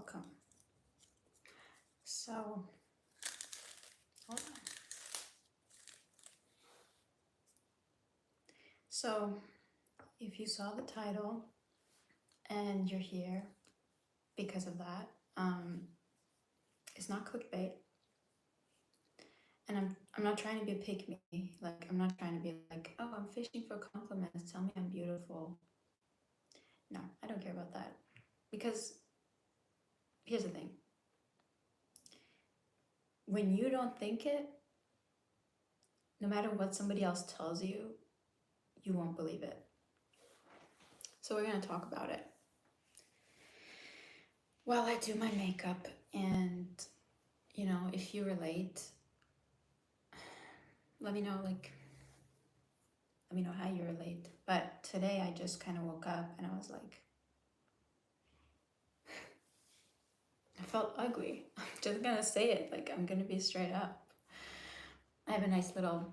welcome. So, hold on. So, if you saw the title and you're here because of that, it's not clickbait. And I'm not trying to be a pick me. Like, I'm not trying to be like, oh, I'm fishing for compliments. Tell me I'm beautiful. No, I don't care about that. Because here's the thing. When you don't think it, no matter what somebody else tells you, you won't believe it. So we're going to talk about it while I do my makeup. And, you know, if you relate, let me know, like, let me know how you relate. But today I just kind of woke up and I was like, I felt ugly. I'm just gonna say it. Like, I'm gonna be straight up. I have a nice little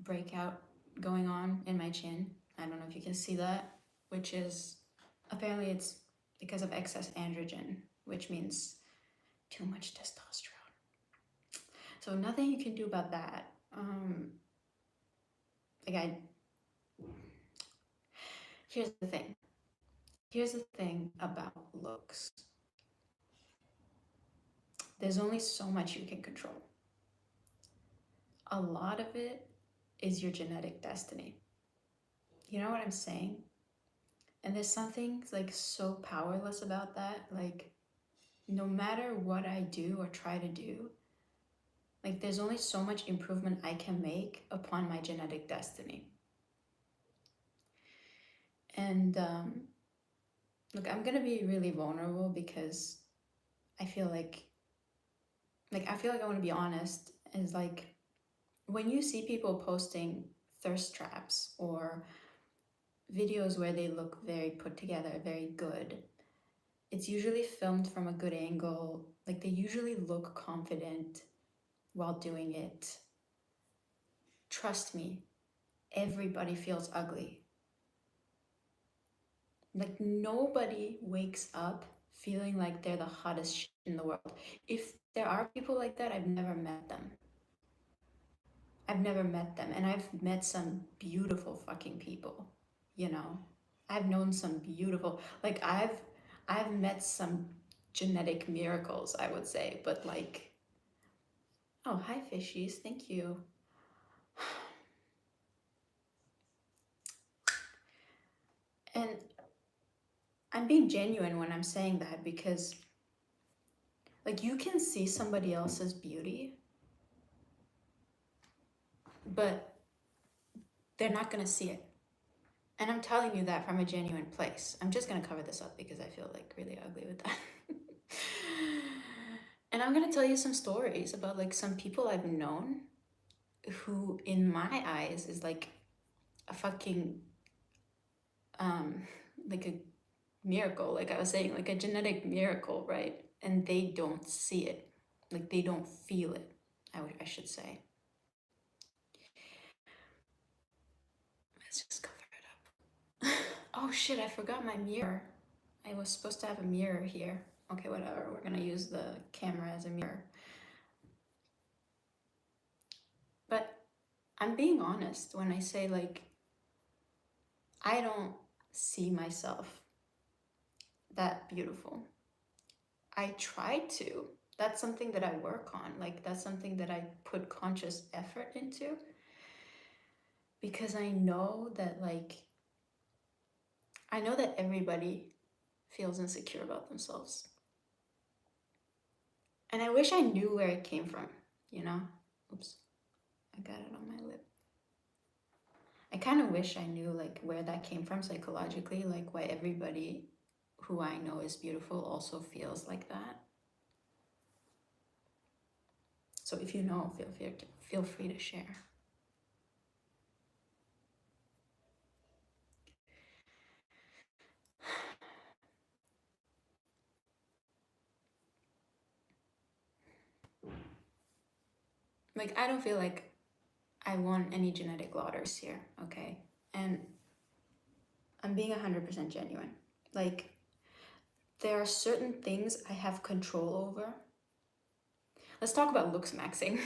breakout going on in my chin. I don't know if you can see that, which is apparently it's because of excess androgen, which means too much testosterone. So nothing you can do about that. Here's the thing. Here's the thing about looks. There's only so much you can control. A lot of it is your genetic destiny. You know what I'm saying? And there's something like so powerless about that. Like, no matter what I do or try to do, like, there's only so much improvement I can make upon my genetic destiny. And look, I'm gonna be really vulnerable because I feel like I want to be honest. Is like, when you see people posting thirst traps or videos where they look very put together, very good, it's usually filmed from a good angle. Like, they usually look confident while doing it. Trust me, everybody feels ugly. Like, nobody wakes up feeling like they're the hottest shit in the world. If there are people like that, I've never met them. I've never met them. And I've met some beautiful fucking people, you know? I've known some beautiful, like, I've met some genetic miracles, I would say, but like, oh, hi fishies, thank you. And I'm being genuine when I'm saying that, because like, you can see somebody else's beauty, but they're not gonna see it. And I'm telling you that from a genuine place. I'm just gonna cover this up because I feel like really ugly with that. And I'm gonna tell you some stories about like some people I've known who in my eyes is like a fucking like a miracle, like I was saying, like a genetic miracle, right? And they don't see it, like they don't feel it, I should say. Let's just cover it up. Oh shit, I forgot my mirror. I was supposed to have a mirror here. Okay, whatever, we're gonna use the camera as a mirror. But I'm being honest when I say, like, I don't see myself that beautiful. I try to. That's something that I work on. Like, that's something that I put conscious effort into, because I know that, like, I know that everybody feels insecure about themselves. And I wish I knew where it came from, you know? Oops, I got it on my lip. I kind of wish I knew like where that came from psychologically, like why everybody who I know is beautiful also feels like that. So if you know, feel free to share. Like, I don't feel like I want any genetic lauders here, okay? And I'm being 100% genuine. Like, there are certain things I have control over. Let's talk about Looksmaxxing.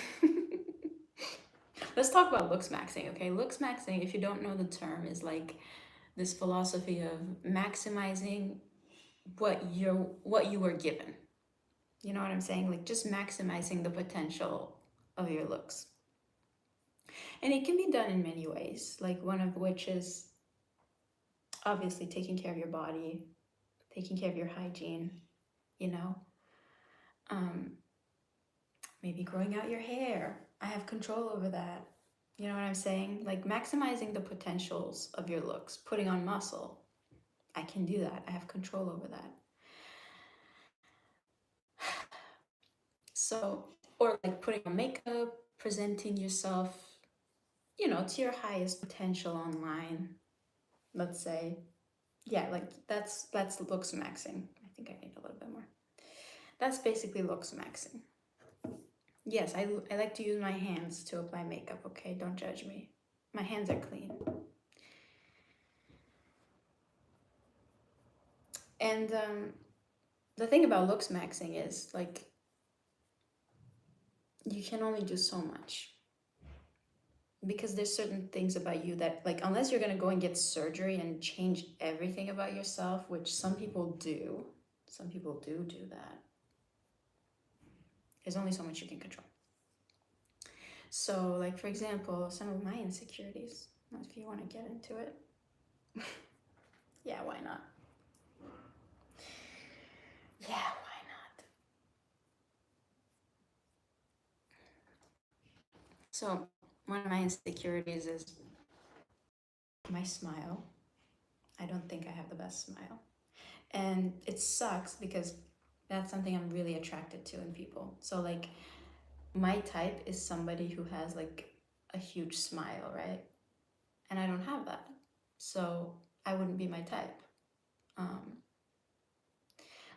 Let's talk about Looksmaxxing, okay? Looksmaxxing, if you don't know the term, is like this philosophy of maximizing what you were given. You know what I'm saying? Like just maximizing the potential of your looks. And it can be done in many ways, like one of which is obviously taking care of your body, taking care of your hygiene, you know. Maybe growing out your hair. I have control over that. You know what I'm saying? Like maximizing the potentials of your looks, putting on muscle. I can do that. I have control over that. So, or like putting on makeup, presenting yourself, you know, to your highest potential online, let's say. Yeah, like that's Looksmaxxing. I think I need a little bit more. That's basically Looksmaxxing. Yes, I like to use my hands to apply makeup, okay? Don't judge me. My hands are clean. And the thing about Looksmaxxing is like you can only do so much because there's certain things about you that like unless you're gonna go and get surgery and change everything about yourself, which some people do that. There's only so much you can control. So like for example, some of my insecurities, if you want to get into it. Yeah, why not? Yeah, why not? So one of my insecurities is my smile. I don't think I have the best smile. And it sucks because that's something I'm really attracted to in people. So like my type is somebody who has like a huge smile, right? And I don't have that. So I wouldn't be my type.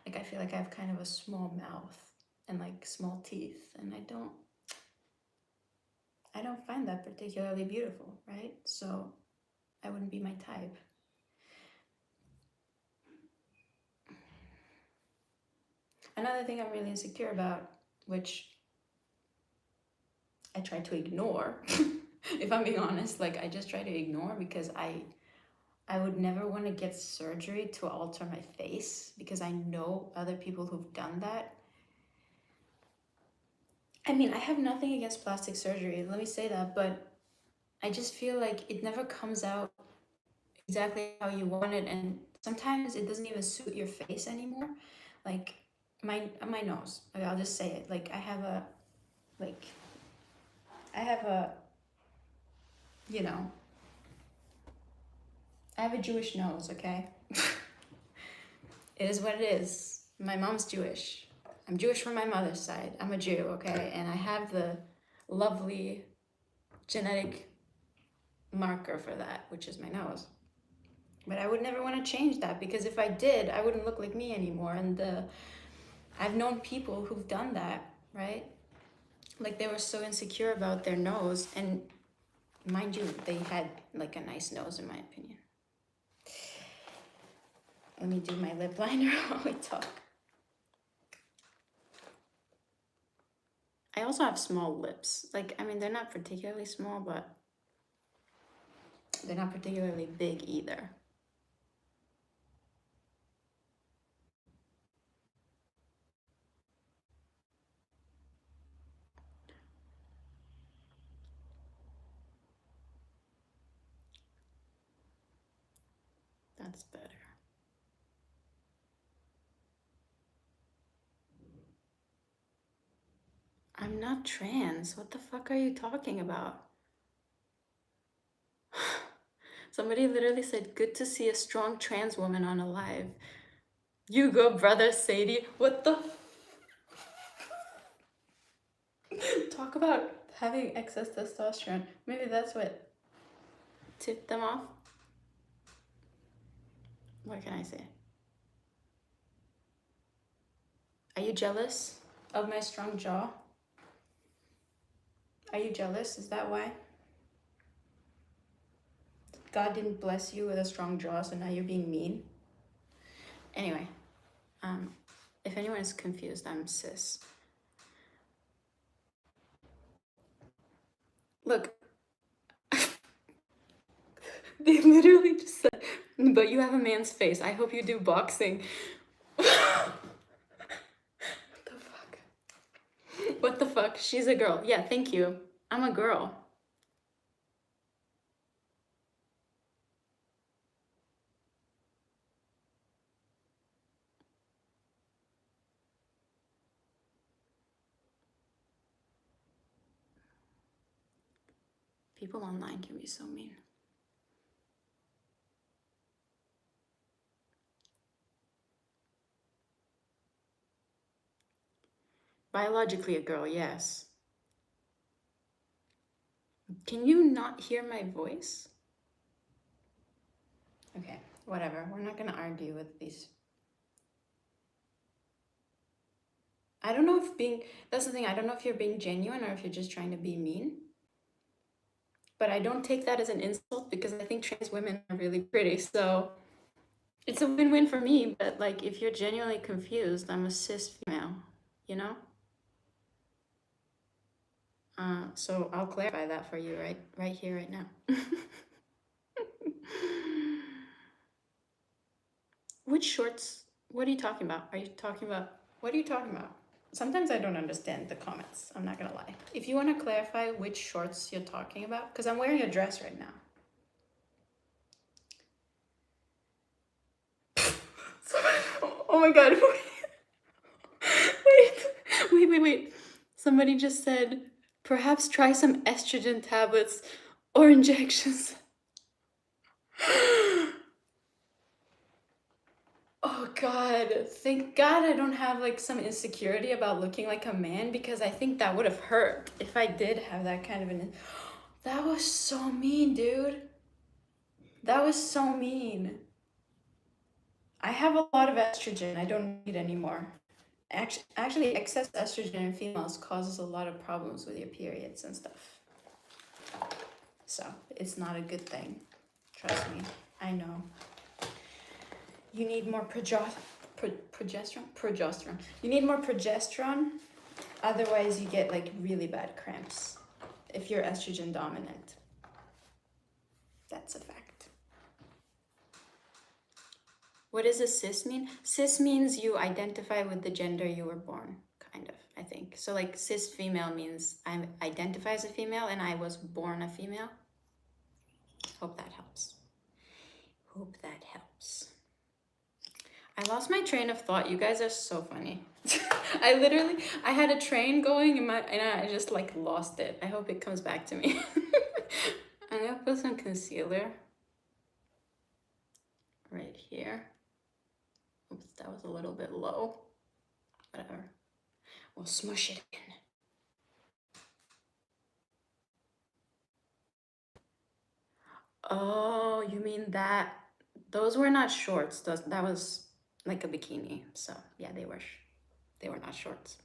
Like I feel like I have kind of a small mouth and like small teeth, and I don't find that particularly beautiful, right? So I wouldn't be my type. Another thing I'm really insecure about, which I try to ignore, if I'm being honest, like I just try to ignore because I would never want to get surgery to alter my face because I know other people who've done that. I mean, I have nothing against plastic surgery, let me say that, but I just feel like it never comes out exactly how you want it, and sometimes it doesn't even suit your face anymore. Like my nose, like, I'll just say it. Like like I have a you know I have a Jewish nose, okay? It is what it is. My mom's Jewish. I'm Jewish from my mother's side. I'm a Jew, okay? And I have the lovely genetic marker for that, which is my nose. But I would never want to change that because if I did, I wouldn't look like me anymore. And I've known people who've done that, right? Like they were so insecure about their nose, and mind you, they had like a nice nose in my opinion. Let me do my lip liner while we talk. I also have small lips. Like, I mean, they're not particularly small, but they're not particularly big either. That's better. I'm not trans. What the fuck are you talking about? Somebody literally said, good to see a strong trans woman on a live. You go, brother Sadie. What the? Talk about having excess testosterone. Maybe that's what tipped them off. What can I say? Are you jealous of my strong jaw? Are you jealous? Is that why? God didn't bless you with a strong jaw, so now you're being mean? Anyway, If anyone is confused, I'm cis. Look, they literally just said, but you have a man's face. I hope you do boxing. What the fuck? What the fuck? She's a girl. Yeah, thank you. I'm a girl. People online can be so mean. Biologically a girl, yes. Can you not hear my voice? Okay, whatever. We're not gonna argue with these. I don't know if being, that's the thing, I don't know if you're being genuine or if you're just trying to be mean. But I don't take that as an insult because I think trans women are really pretty. So it's a win-win for me. But like, if you're genuinely confused, I'm a cis female, you know? So I'll clarify that for you right here, right now. Which shorts? What are you talking about? Are you talking about, what are you talking about? Sometimes I don't understand the comments. I'm not gonna lie. If you want to clarify which shorts you're talking about, because I'm wearing a dress right now. Oh my god. Wait. Somebody just said, perhaps try some estrogen tablets or injections. Oh god, thank god I don't have like some insecurity about looking like a man, because I think that would have hurt if I did have that kind of an... That was so mean, dude. That was so mean. I have a lot of estrogen I don't need anymore. Actually, excess estrogen in females causes a lot of problems with your periods and stuff. So it's not a good thing. Trust me, I know. You need more progesterone. You need more progesterone. Otherwise, you get like really bad cramps if you're estrogen dominant. That's a fact. What does a cis mean? Cis means you identify with the gender you were born, kind of, I think. So like cis female means I identify as a female and I was born a female. Hope that helps. Hope that helps. I lost my train of thought. You guys are so funny. I had a train going and I just like lost it. I hope it comes back to me. I'm gonna put some concealer right here. Oops, that was a little bit low. Whatever. We'll smush it in. Oh, you mean that? Those were not shorts. That was like a bikini. So yeah, they were not shorts.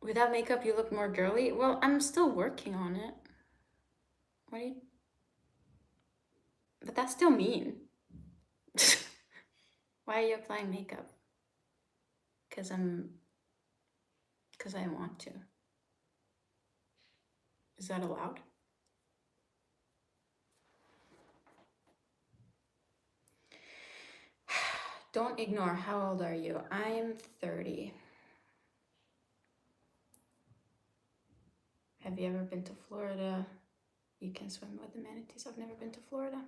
Without makeup, you look more girly. Well, I'm still working on it. What do you? But that's still mean. Why are you applying makeup? Because I want to. Is that allowed? Don't ignore. How old are you? I'm 30. Have you ever been to Florida? You can swim with the manatees. I've never been to Florida.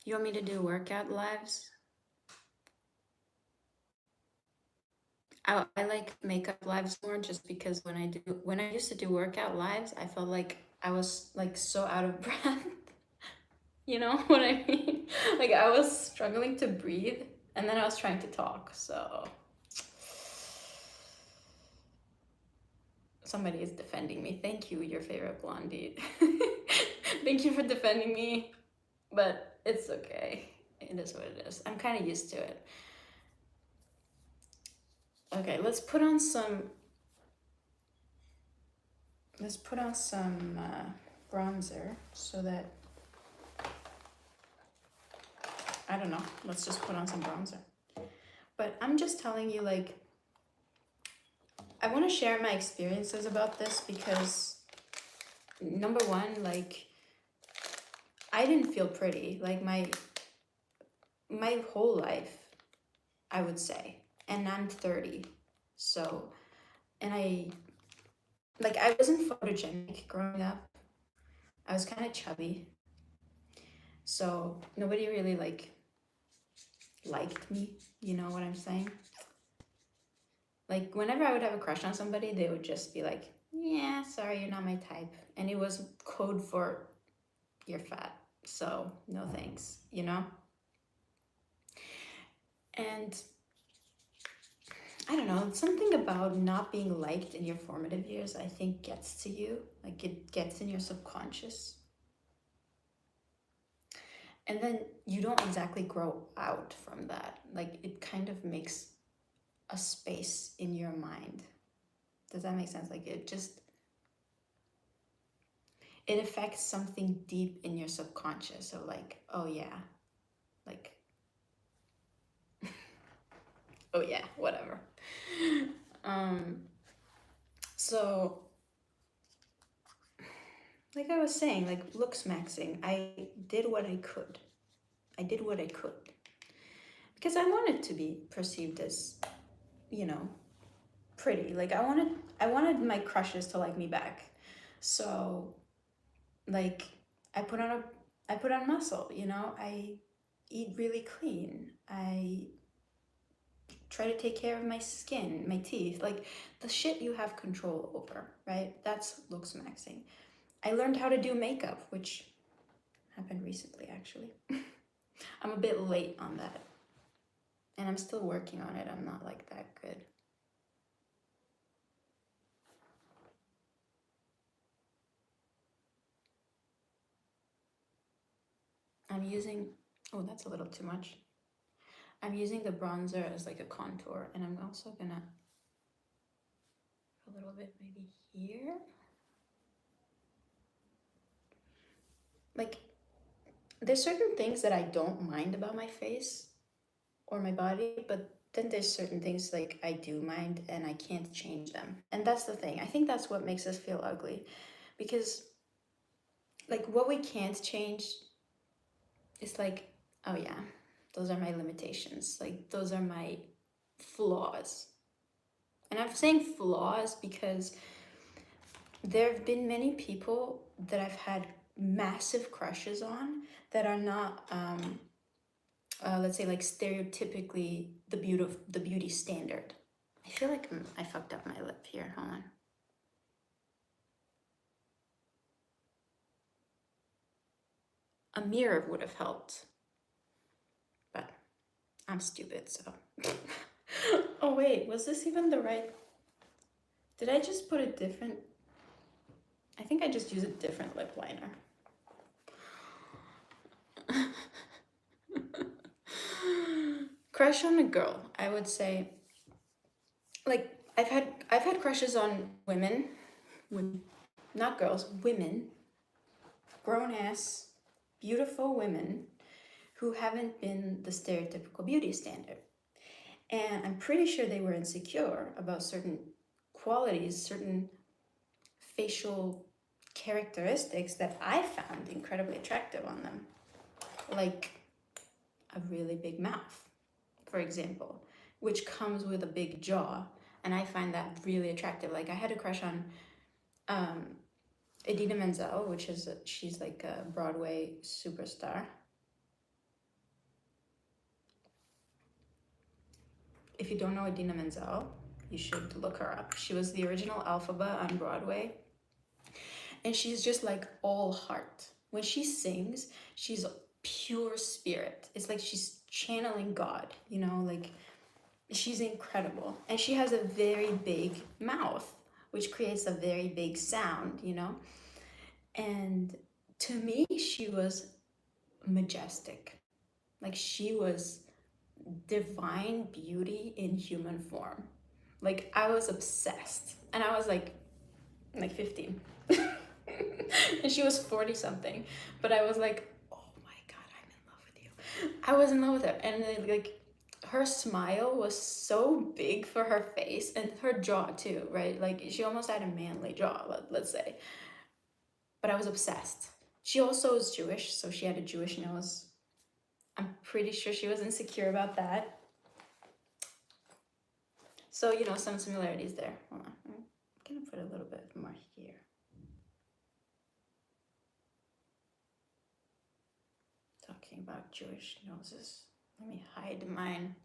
You want me to do workout lives? I like makeup lives more just because when I used to do workout lives, I felt like I was like so out of breath. You know what I mean? Like I was struggling to breathe and then I was trying to talk, so somebody is defending me. Thank you, your favorite blondie. Thank you for defending me, but it's okay. It is what it is. I'm kind of used to it. Okay, let's put on some bronzer so that, I don't know, let's just put on some bronzer. But I'm just telling you, like, I want to share my experiences about this because, number one, like, I didn't feel pretty, like, my whole life, I would say. And I'm 30, so, and I wasn't photogenic growing up. I was kind of chubby, so nobody really, like, liked me, you know what I'm saying? Like, whenever I would have a crush on somebody, they would just be like, yeah, sorry, you're not my type. And it was code for, you're fat, so no thanks, you know? And I don't know, something about not being liked in your formative years, I think, gets to you. Like, it gets in your subconscious. And then you don't exactly grow out from that. Like, it kind of makes a space in your mind. Does that make sense? Like, it affects something deep in your subconscious. So, like, oh yeah, like, oh yeah, whatever. So, like I was saying, like, Looksmaxxing, I did what I could. I did what I could. Because I wanted to be perceived as, you know, pretty. Like, I wanted my crushes to like me back. So, like, I put on muscle, you know? I eat really clean. I try to take care of my skin, my teeth, like the shit you have control over, right? That's Looksmaxxing. I learned how to do makeup, which happened recently, actually. I'm a bit late on that, and I'm still working on it. I'm not like that good. I'm using, oh, that's a little too much. I'm using the bronzer as like a contour, and I'm also gonna a little bit maybe here. Like, there's certain things that I don't mind about my face or my body, but then there's certain things like I do mind and I can't change them. And that's the thing. I think that's what makes us feel ugly, because like what we can't change is like, oh yeah, those are my limitations. Like, those are my flaws. And I'm saying flaws because there have been many people that I've had massive crushes on that are not, let's say, like, stereotypically the beauty standard. I feel like I fucked up my lip here. Hold on. A mirror would have helped, but I'm stupid, so. Oh wait, was this even the right? Did I just put a different? I think I just used a different lip liner. Crush on a girl, I would say. Like, I've had crushes on women, not girls, women, grown ass, beautiful women who haven't been the stereotypical beauty standard. And I'm pretty sure they were insecure about certain qualities, certain facial characteristics that I found incredibly attractive on them. Like a really big mouth, for example, which comes with a big jaw. And I find that really attractive. Like, I had a crush on Idina Menzel, she's like a Broadway superstar. If you don't know Idina Menzel, you should look her up. She was the original Alphaba on Broadway. And she's just like all heart. When she sings, she's pure spirit. It's like she's channeling God, you know, like she's incredible. And she has a very big mouth, which creates a very big sound, you know. And to me, she was majestic. Like, she was divine beauty in human form. Like, I was obsessed. And I was like 15. And she was 40 something. But I was like, oh my God, I'm in love with you. I was in love with her. And then, like, her smile was so big for her face, and her jaw too, right? Like, she almost had a manly jaw, let's say. But I was obsessed. She also was Jewish, so she had a Jewish nose. I'm pretty sure she was insecure about that. So, you know, some similarities there. Hold on. I'm gonna put a little bit more here. Talking about Jewish noses. Let me hide mine.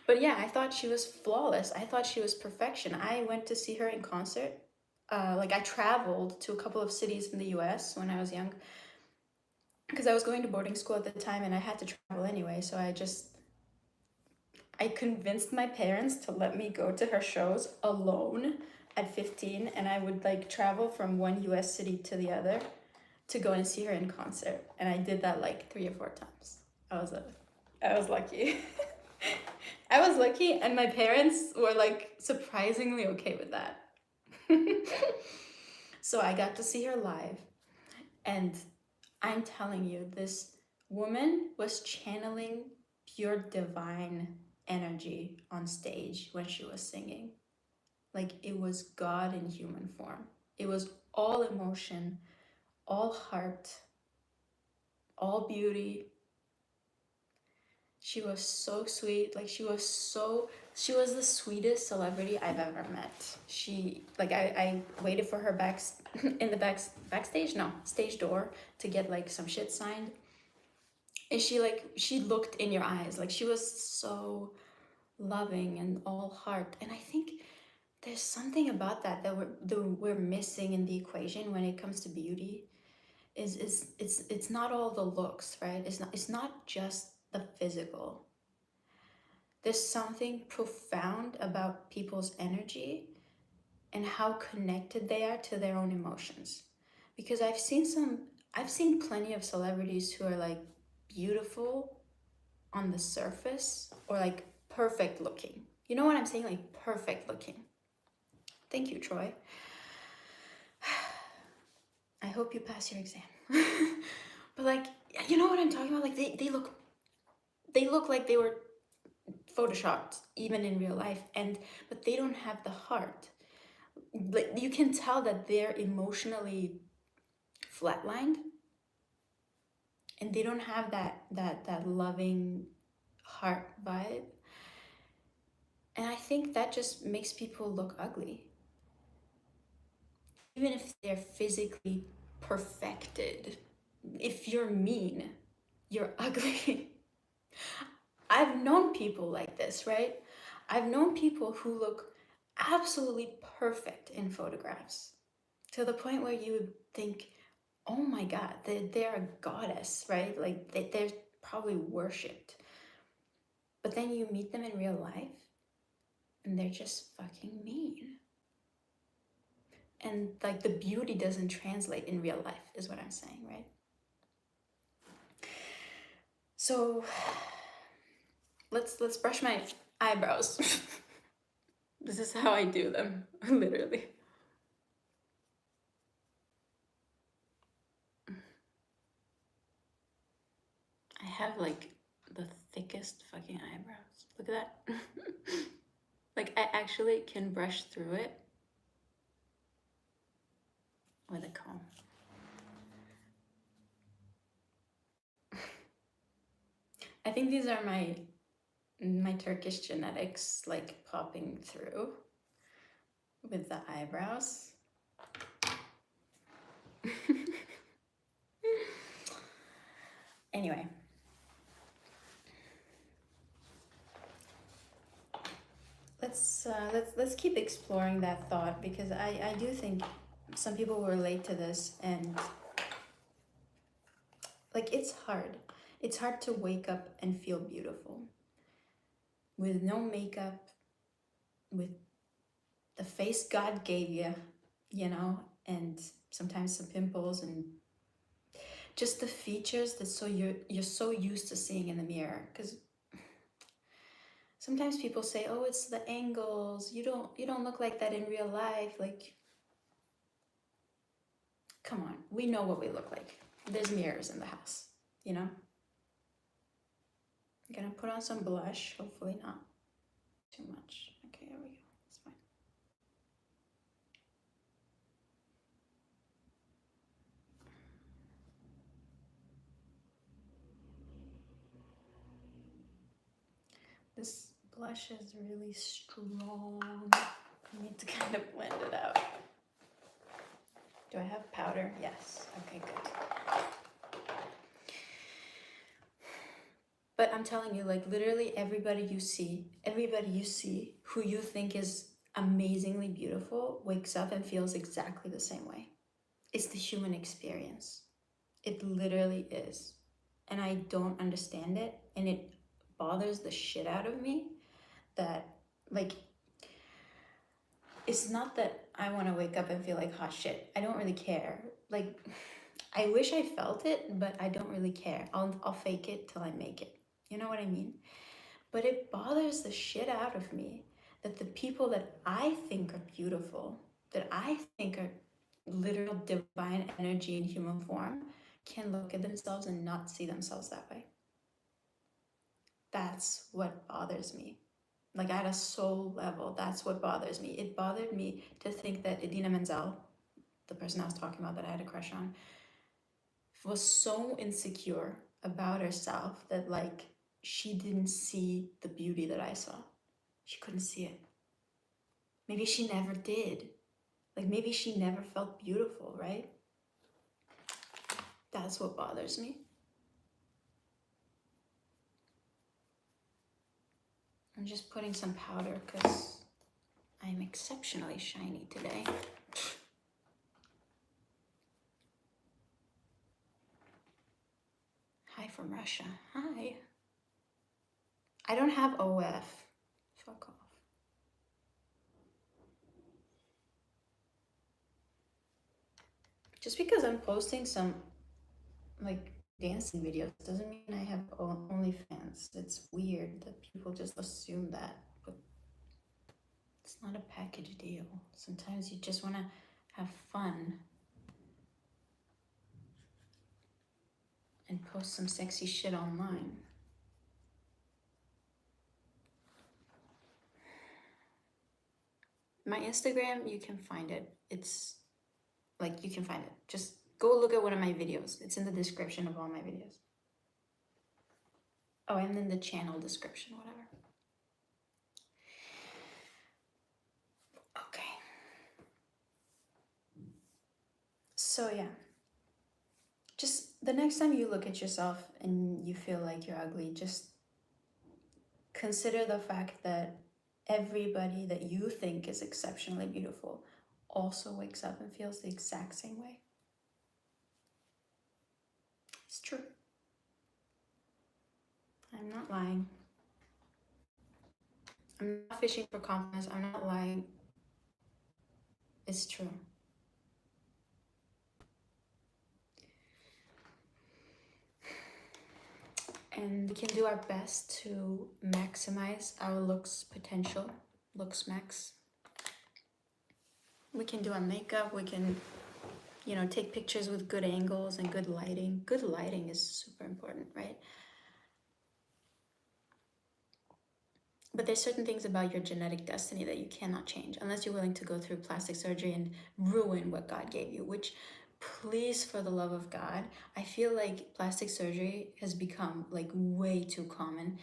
But yeah, I thought she was flawless. I thought she was perfection. I went to see her in concert. Like, I traveled to a couple of cities in the US when I was young, because I was going to boarding school at the time and I had to travel anyway. So I convinced my parents to let me go to her shows alone at 15, and I would like travel from one US city to the other to go and see her in concert. And I did that like 3 or 4 times. I was lucky. I was lucky, and my parents were like surprisingly okay with that. So I got to see her live, and I'm telling you, this woman was channeling pure divine energy on stage when she was singing. Like, it was God in human form. It was all emotion, all heart, all beauty. She was so sweet. Like, she was the sweetest celebrity I've ever met. I waited for her in the backstage, no, stage door, to get like some shit signed. And she looked in your eyes. Like, she was so loving and all heart. And I think there's something about that we're missing in the equation when it comes to beauty. It's not all the looks, right? It's not just the physical. There's something profound about people's energy and how connected they are to their own emotions. Because I've seen plenty of celebrities who are like beautiful on the surface, or like perfect looking. You know what I'm saying? Like, perfect looking. Thank you, Troy. I hope you pass your exam. But like, you know what I'm talking about? Like, they look like they were photoshopped even in real life, but they don't have the heart. Like, you can tell that they're emotionally flatlined, and they don't have that loving heart vibe. And I think that just makes people look ugly. Even if they're physically perfected, if you're mean, you're ugly. I've known people like this, right? I've known people who look absolutely perfect in photographs, to the point where you would think, oh my God, they're a goddess, right? Like, they're probably worshipped. But then you meet them in real life and they're just fucking mean. And like, the beauty doesn't translate in real life, is what I'm saying, right? So let's brush my eyebrows. This is how I do them, literally. I have like the thickest fucking eyebrows. Look at that. Like, I actually can brush through it with a comb. I think these are my Turkish genetics, like, popping through with the eyebrows. Anyway, let's keep exploring that thought, because I do think some people will relate to this, and like, it's hard. It's hard to wake up and feel beautiful with no makeup, with the face God gave you, you know, and sometimes some pimples, and just the features that you're so used to seeing in the mirror. Because sometimes people say, oh, it's the angles, you don't look like that in real life. Like, come on, we know what we look like. There's mirrors in the house, you know. I'm gonna put on some blush, hopefully not too much. Okay, there we go. That's fine. This blush is really strong. I need to kind of blend it out. Do I have powder? Yes. Okay, good. But I'm telling you, like, literally everybody you see who you think is amazingly beautiful wakes up and feels exactly the same way. It's the human experience. It literally is. And I don't understand it. And it bothers the shit out of me that, like, it's not that I want to wake up and feel like hot shit. I don't really care. Like, I wish I felt it, but I don't really care. I'll fake it till I make it. You know what I mean? But it bothers the shit out of me that the people that I think are beautiful, that I think are literal divine energy in human form, can look at themselves and not see themselves that way. That's what bothers me. Like, at a soul level, that's what bothers me. It bothered me to think that Idina Menzel, the person I was talking about that I had a crush on, was so insecure about herself that, like, she didn't see the beauty that I saw. She couldn't see it. Maybe she never did. Like, maybe she never felt beautiful, right? That's what bothers me. I'm just putting some powder because I'm exceptionally shiny today. Hi from Russia. Hi. I don't have OF. Fuck off. Just because I'm posting some, like, dancing videos doesn't mean I have OnlyFans. It's weird that people just assume that, but it's not a package deal. Sometimes you just want to have fun and post some sexy shit online. My Instagram, you can find it. It's like, you can find it. Just go look at one of my videos. It's in the description of all my videos. Oh, and then the channel description, whatever. Okay. So yeah, just the next time you look at yourself and you feel like you're ugly, just consider the fact that everybody that you think is exceptionally beautiful also wakes up and feels the exact same way. It's true. I'm not lying. I'm not fishing for compliments. I'm not lying. It's true. And we can do our best to maximize our looks potential. Looksmaxx. We can do our makeup. We can, take pictures with good angles and good lighting. Good lighting is super important, right? But there's certain things about your genetic destiny that you cannot change unless you're willing to go through plastic surgery and ruin what God gave you, which, please, for the love of God, I feel like plastic surgery has become like way too common.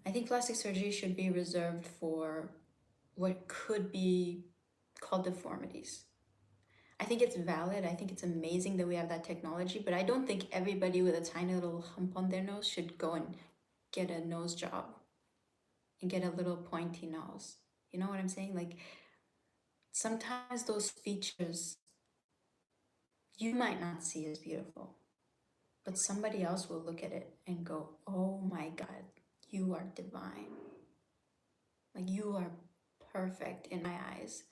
I think plastic surgery should be reserved for what could be called deformities. I think it's valid. I think it's amazing that we have that technology, but I don't think everybody with a tiny little hump on their nose should go and get a nose job and get a little pointy nose. You know what I'm saying? Like, sometimes those features you might not see as beautiful, but somebody else will look at it and go, oh my God, you are divine. Like, you are perfect in my eyes.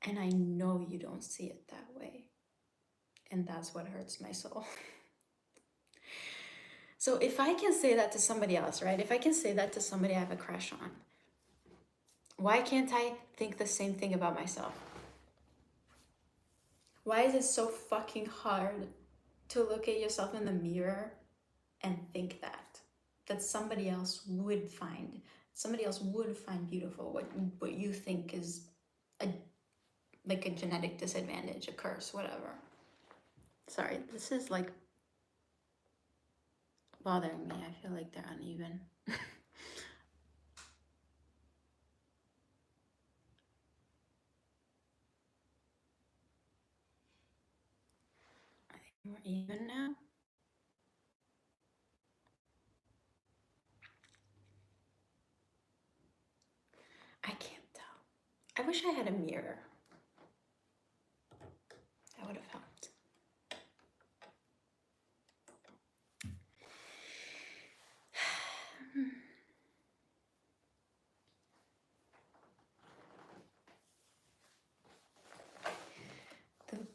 And I know you don't see it that way. And that's what hurts my soul. So if I can say that to somebody else, right? If I can say that to somebody I have a crush on, why can't I think the same thing about myself? Why is it so fucking hard to look at yourself in the mirror and think that somebody else would find beautiful what you think is a like a genetic disadvantage, a curse, whatever. Sorry, this is like bothering me. I feel like they're uneven. I think we're even now. I can't tell. I wish I had a mirror. That would have helped.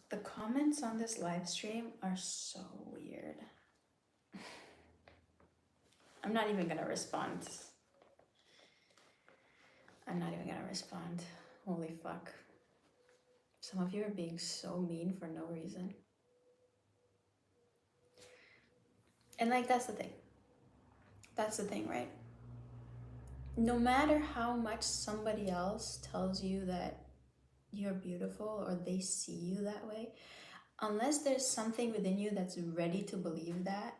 The comments on this live stream are so weird. I'm not even gonna respond. Holy fuck. Some of you are being so mean for no reason. And like, that's the thing. That's the thing, right? No matter how much somebody else tells you that you're beautiful or they see you that way, unless there's something within you that's ready to believe that,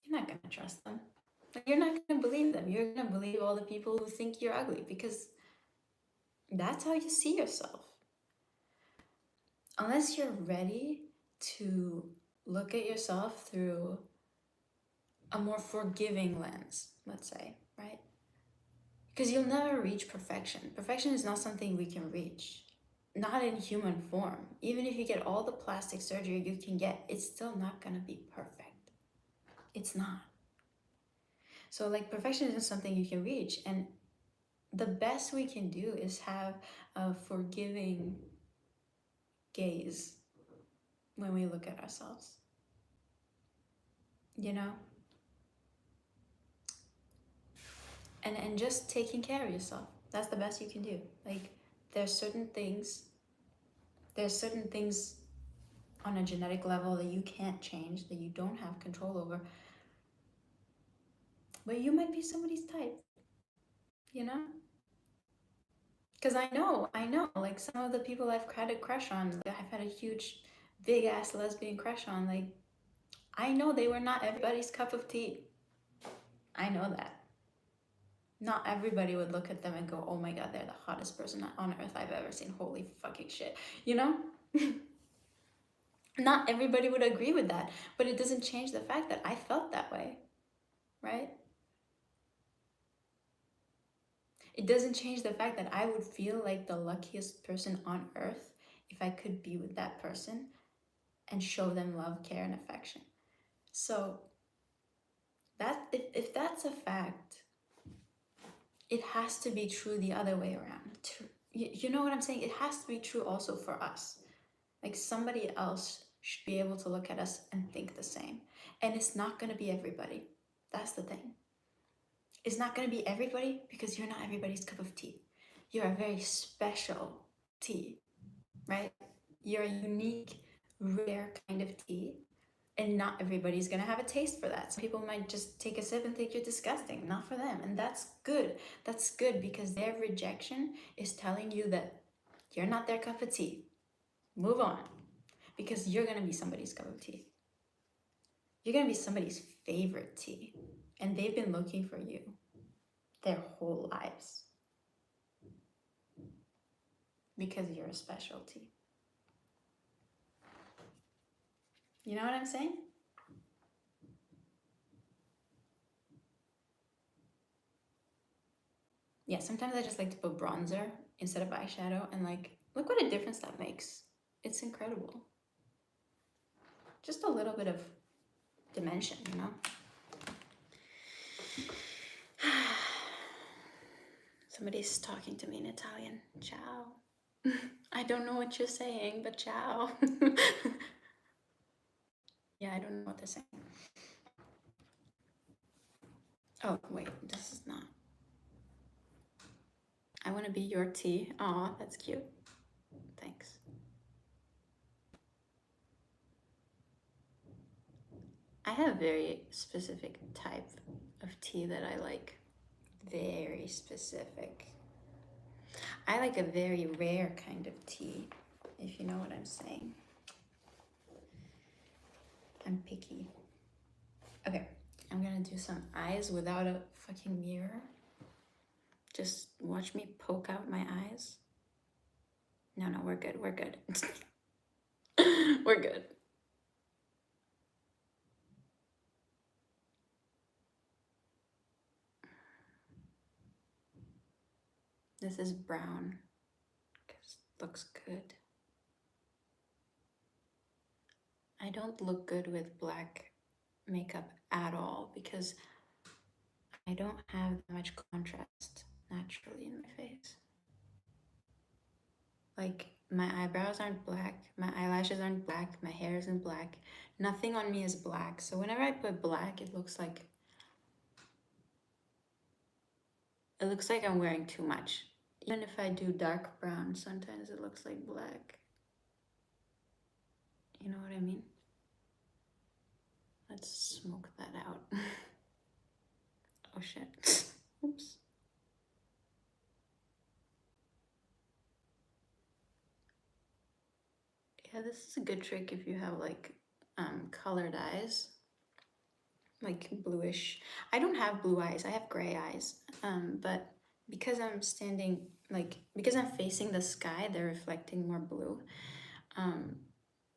you're not going to trust them. You're not going to believe them. You're going to believe all the people who think you're ugly because that's how you see yourself. Unless you're ready to look at yourself through a more forgiving lens, let's say, right? Because you'll never reach perfection. Perfection is not something we can reach. Not in human form. Even if you get all the plastic surgery you can get, it's still not gonna be perfect. It's not. So like, perfection isn't something you can reach, and the best we can do is have a forgiving gaze when we look at ourselves. You know? And just taking care of yourself. That's the best you can do. Like, there's certain things on a genetic level that you can't change, that you don't have control over. But you might be somebody's type, you know? Because I know, like, some of the people I've had a crush on, like, I've had a huge, big ass lesbian crush on, like, I know they were not everybody's cup of tea. I know that. Not everybody would look at them and go, oh my god, they're the hottest person on earth I've ever seen. Holy fucking shit. You know? Not everybody would agree with that, but it doesn't change the fact that I felt that way, right? It doesn't change the fact that I would feel like the luckiest person on earth if I could be with that person and show them love, care, and affection. So that if that's a fact, it has to be true the other way around. You know what I'm saying? It has to be true also for us. Like, somebody else should be able to look at us and think the same. And it's not going to be everybody. That's the thing. It's not going to be everybody because you're not everybody's cup of tea. You're a very special tea, right? You're a unique, rare kind of tea. And not everybody's going to have a taste for that. Some people might just take a sip and think you're disgusting. Not for them. And that's good. That's good because their rejection is telling you that you're not their cup of tea. Move on. Because you're going to be somebody's cup of tea. You're going to be somebody's favorite tea. And they've been looking for you their whole lives. Because you're a special tea. You know what I'm saying? Yeah, sometimes I just like to put bronzer instead of eyeshadow, and like, look what a difference that makes. It's incredible. Just a little bit of dimension, you know? Somebody's talking to me in Italian. Ciao. I don't know what you're saying, but ciao. Yeah, I don't know what they're saying. Oh, wait, this is not. I want to be your tea. Aw, that's cute. Thanks. I have a very specific type of tea that I like. Very specific. I like a very rare kind of tea, if you know what I'm saying. I'm picky. Okay, I'm gonna do some eyes without a fucking mirror. Just watch me poke out my eyes. No, we're good, we're good. We're good. This is brown, because it looks good. I don't look good with black makeup at all because I don't have that much contrast naturally in my face. Like, my eyebrows aren't black, my eyelashes aren't black, my hair isn't black. Nothing on me is black. So whenever I put black, it looks like I'm wearing too much. Even if I do dark brown, sometimes it looks like black. You know what I mean? Let's smoke that out. Oh shit. Oops. Yeah, this is a good trick if you have like colored eyes, like bluish. I don't have blue eyes, I have gray eyes. But because I'm standing, because I'm facing the sky, they're reflecting more blue.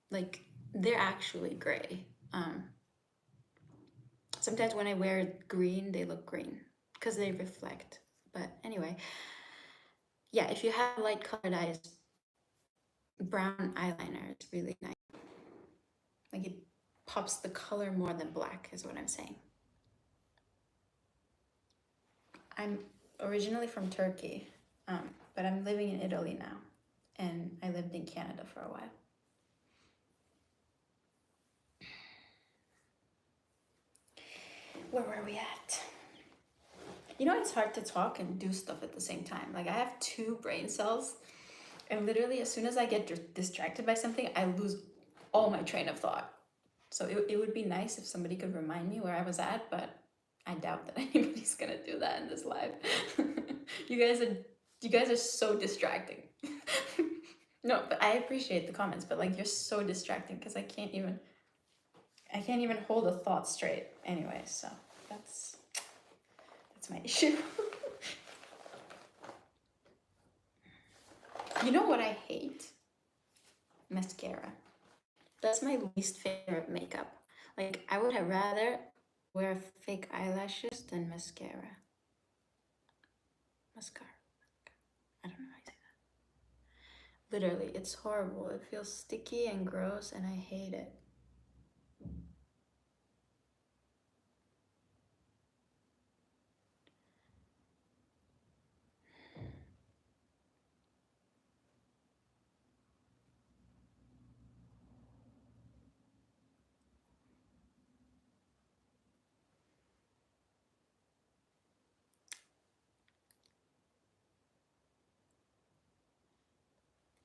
Like, they're actually gray. Sometimes when I wear green, they look green because they reflect. But anyway, yeah, if you have light colored eyes, brown eyeliner is really nice. Like, it pops the color more than black is what I'm saying. I'm originally from Turkey, but I'm living in Italy now, and I lived in Canada for a while. Where were we at? You know, it's hard to talk and do stuff at the same time. Like, I have two brain cells, and literally as soon as I get distracted by something, I lose all my train of thought. So it would be nice if somebody could remind me where I was at, but I doubt that anybody's gonna do that in this live. You guys are so distracting. No, but I appreciate the comments, but like, you're so distracting because I can't even hold a thought straight anyway, so that's my issue. You know what I hate? Mascara. That's my least favorite makeup. Like, I would have rather wear fake eyelashes than mascara. Mascara. I don't know how you say that. Literally, it's horrible. It feels sticky and gross, and I hate it.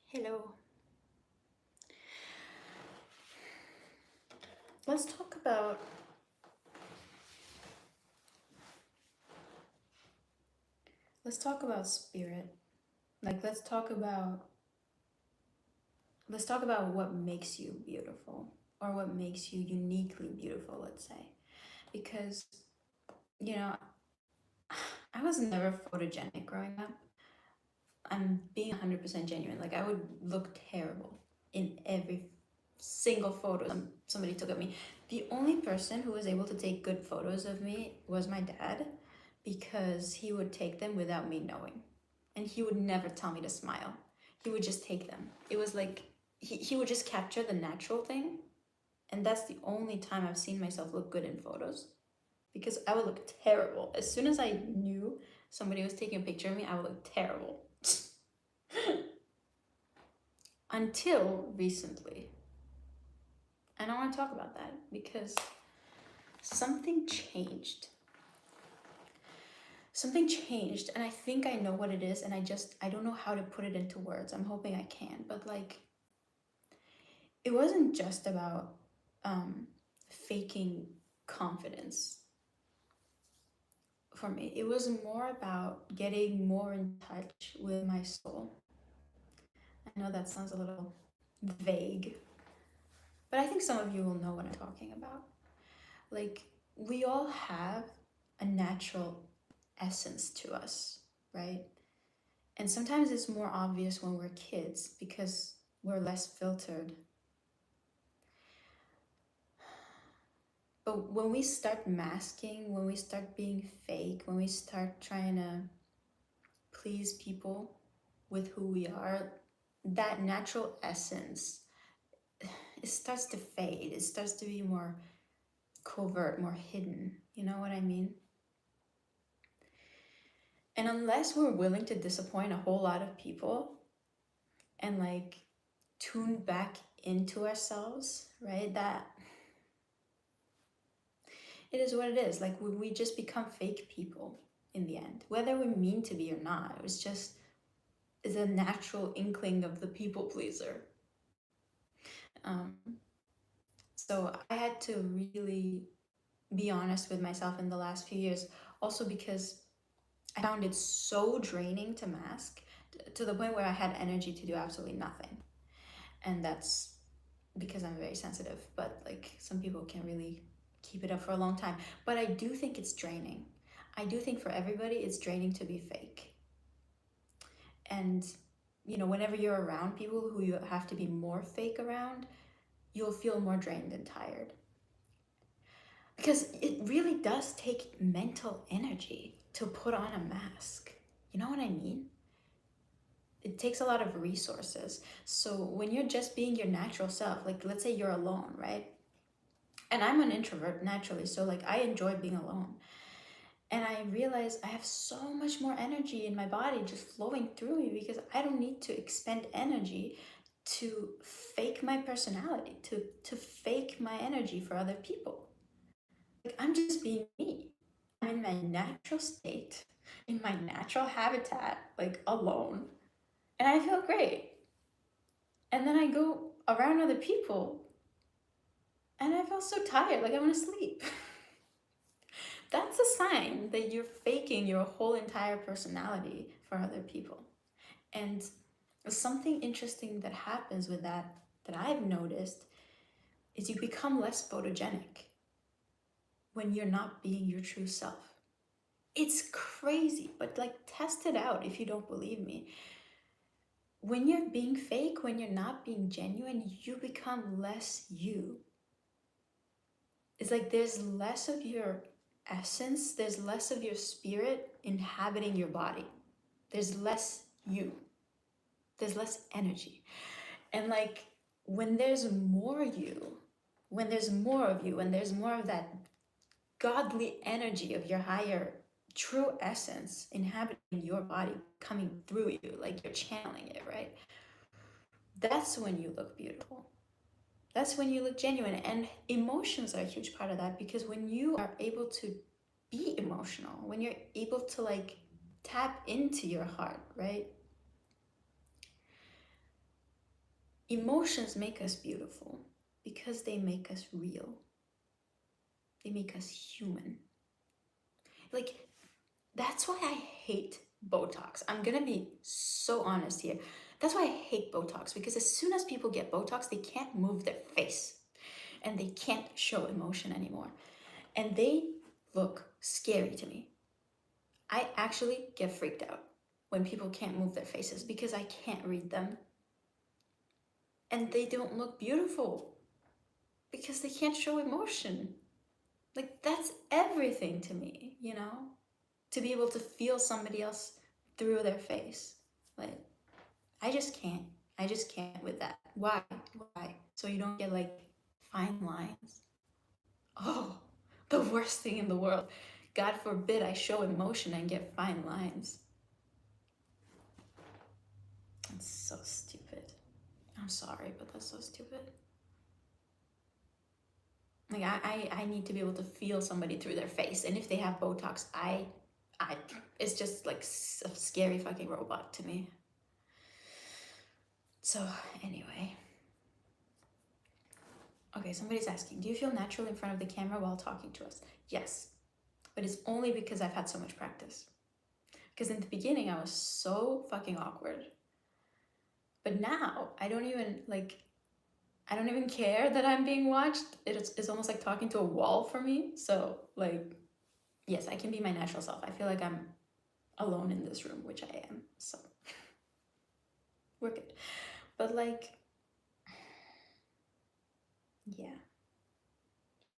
Hello. Let's talk about spirit. Like, let's talk about what makes you beautiful, or what makes you uniquely beautiful, let's say. Because, you know, I was never photogenic growing up. I'm being 100% genuine. Like, I would look terrible in every single photo somebody took of me. The only person who was able to take good photos of me was my dad, because he would take them without me knowing. And he would never tell me to smile. He would just take them. It was like, he would just capture the natural thing. And that's the only time I've seen myself look good in photos, because I would look terrible. As soon as I knew somebody was taking a picture of me, I would look terrible. Until recently. And I want to talk about that because something changed. Something changed, and I think I know what it is, and I don't know how to put it into words. I'm hoping I can, but like, it wasn't just about faking confidence for me. It was more about getting more in touch with my soul. I know that sounds a little vague, but I think some of you will know what I'm talking about. Like, we all have a natural essence to us, right? And sometimes it's more obvious when we're kids because we're less filtered. But when we start masking, when we start being fake, when we start trying to please people with who we are, that natural essence, it starts to fade. It starts to be more covert, more hidden. You know what I mean? And unless we're willing to disappoint a whole lot of people and like tune back into ourselves, right? That it is what it is. Like we just become fake people in the end, whether we mean to be or not. It's just is a natural inkling of the people pleaser. Um, so I had to really be honest with myself in the last few years, also because I found it so draining to mask to the point where I had energy to do absolutely nothing. And that's because I'm very sensitive, but like some people can really keep it up for a long time. But I do think it's draining. I do think for everybody, it's draining to be fake. And, you know, whenever you're around people who you have to be more fake around, you'll feel more drained and tired. Because it really does take mental energy to put on a mask. You know what I mean? It takes a lot of resources. So when you're just being your natural self, like let's say you're alone, right? And I'm an introvert naturally, so like I enjoy being alone. And I realize I have so much more energy in my body just flowing through me because I don't need to expend energy to fake my personality, to fake my energy for other people. Like I'm just being me. I'm in my natural state, in my natural habitat, like alone. And I feel great. And then I go around other people and I feel so tired, like I want to sleep. That's a sign that you're faking your whole entire personality for other people. And something interesting that happens with that I've noticed is you become less photogenic when you're not being your true self. It's crazy, but like test it out if you don't believe me. When you're being fake, when you're not being genuine, you become less you. It's like there's less of your essence, there's less of your spirit inhabiting your body. There's less you. There's less energy. And like when there's more you, when there's more of you, when there's more of that godly energy of your higher true essence inhabiting your body, coming through you, like you're channeling it, right? That's when you look beautiful. That's when you look genuine. And emotions are a huge part of that because when you are able to be emotional, when you're able to like tap into your heart, right? Emotions make us beautiful because they make us real. They make us human. Like, that's why I hate Botox. I'm gonna be so honest here. That's why I hate Botox because as soon as people get Botox, they can't move their face and they can't show emotion anymore. And they look scary to me. I actually get freaked out when people can't move their faces because I can't read them. And they don't look beautiful because they can't show emotion. Like, that's everything to me, you know? To be able to feel somebody else through their face. Like, I just can't. I just can't with that. Why? Why? So you don't get like fine lines. Oh, the worst thing in the world. God forbid I show emotion and get fine lines. That's so stupid. I'm sorry, but that's so stupid. Like I need to be able to feel somebody through their face, and if they have Botox, I it's just like a scary fucking robot to me. So anyway, okay, somebody's asking, do you feel natural in front of the camera while talking to us? Yes, but it's only because I've had so much practice. Because in the beginning, I was so fucking awkward. But now, I don't even care that I'm being watched. It's almost like talking to a wall for me. So, like, yes, I can be my natural self. I feel like I'm alone in this room, which I am. So, we're good. But, like, yeah.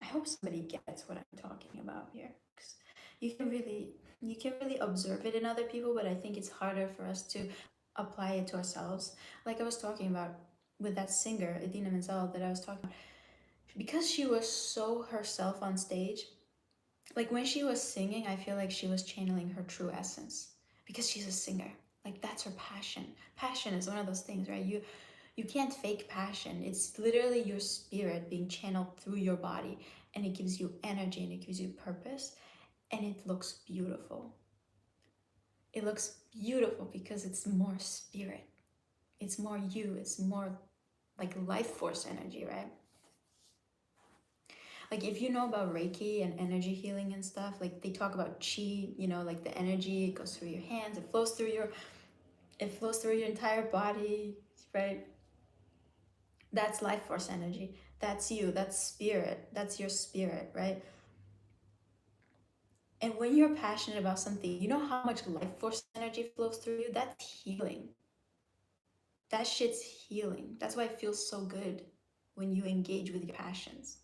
I hope somebody gets what I'm talking about here. Because you can really observe it in other people, but I think it's harder for us to apply it to ourselves. Like I was talking about with that singer, Idina Menzel, that I was talking about, because she was so herself on stage. Like when she was singing, I feel like she was channeling her true essence because she's a singer. Like that's her passion. Passion is one of those things, right? You can't fake passion. It's literally your spirit being channeled through your body, and it gives you energy and it gives you purpose, and it looks beautiful. It looks beautiful because it's more spirit. It's more you. It's more like life force energy, right? Like if you know about Reiki and energy healing and stuff, like they talk about chi, like the energy, it goes through your hands, it flows through your entire body, right? That's life force energy. That's you. That's spirit. That's your spirit, right? And when you're passionate about something, you know how much life force energy flows through you? That's healing. That shit's healing. That's why it feels so good when you engage with your passions.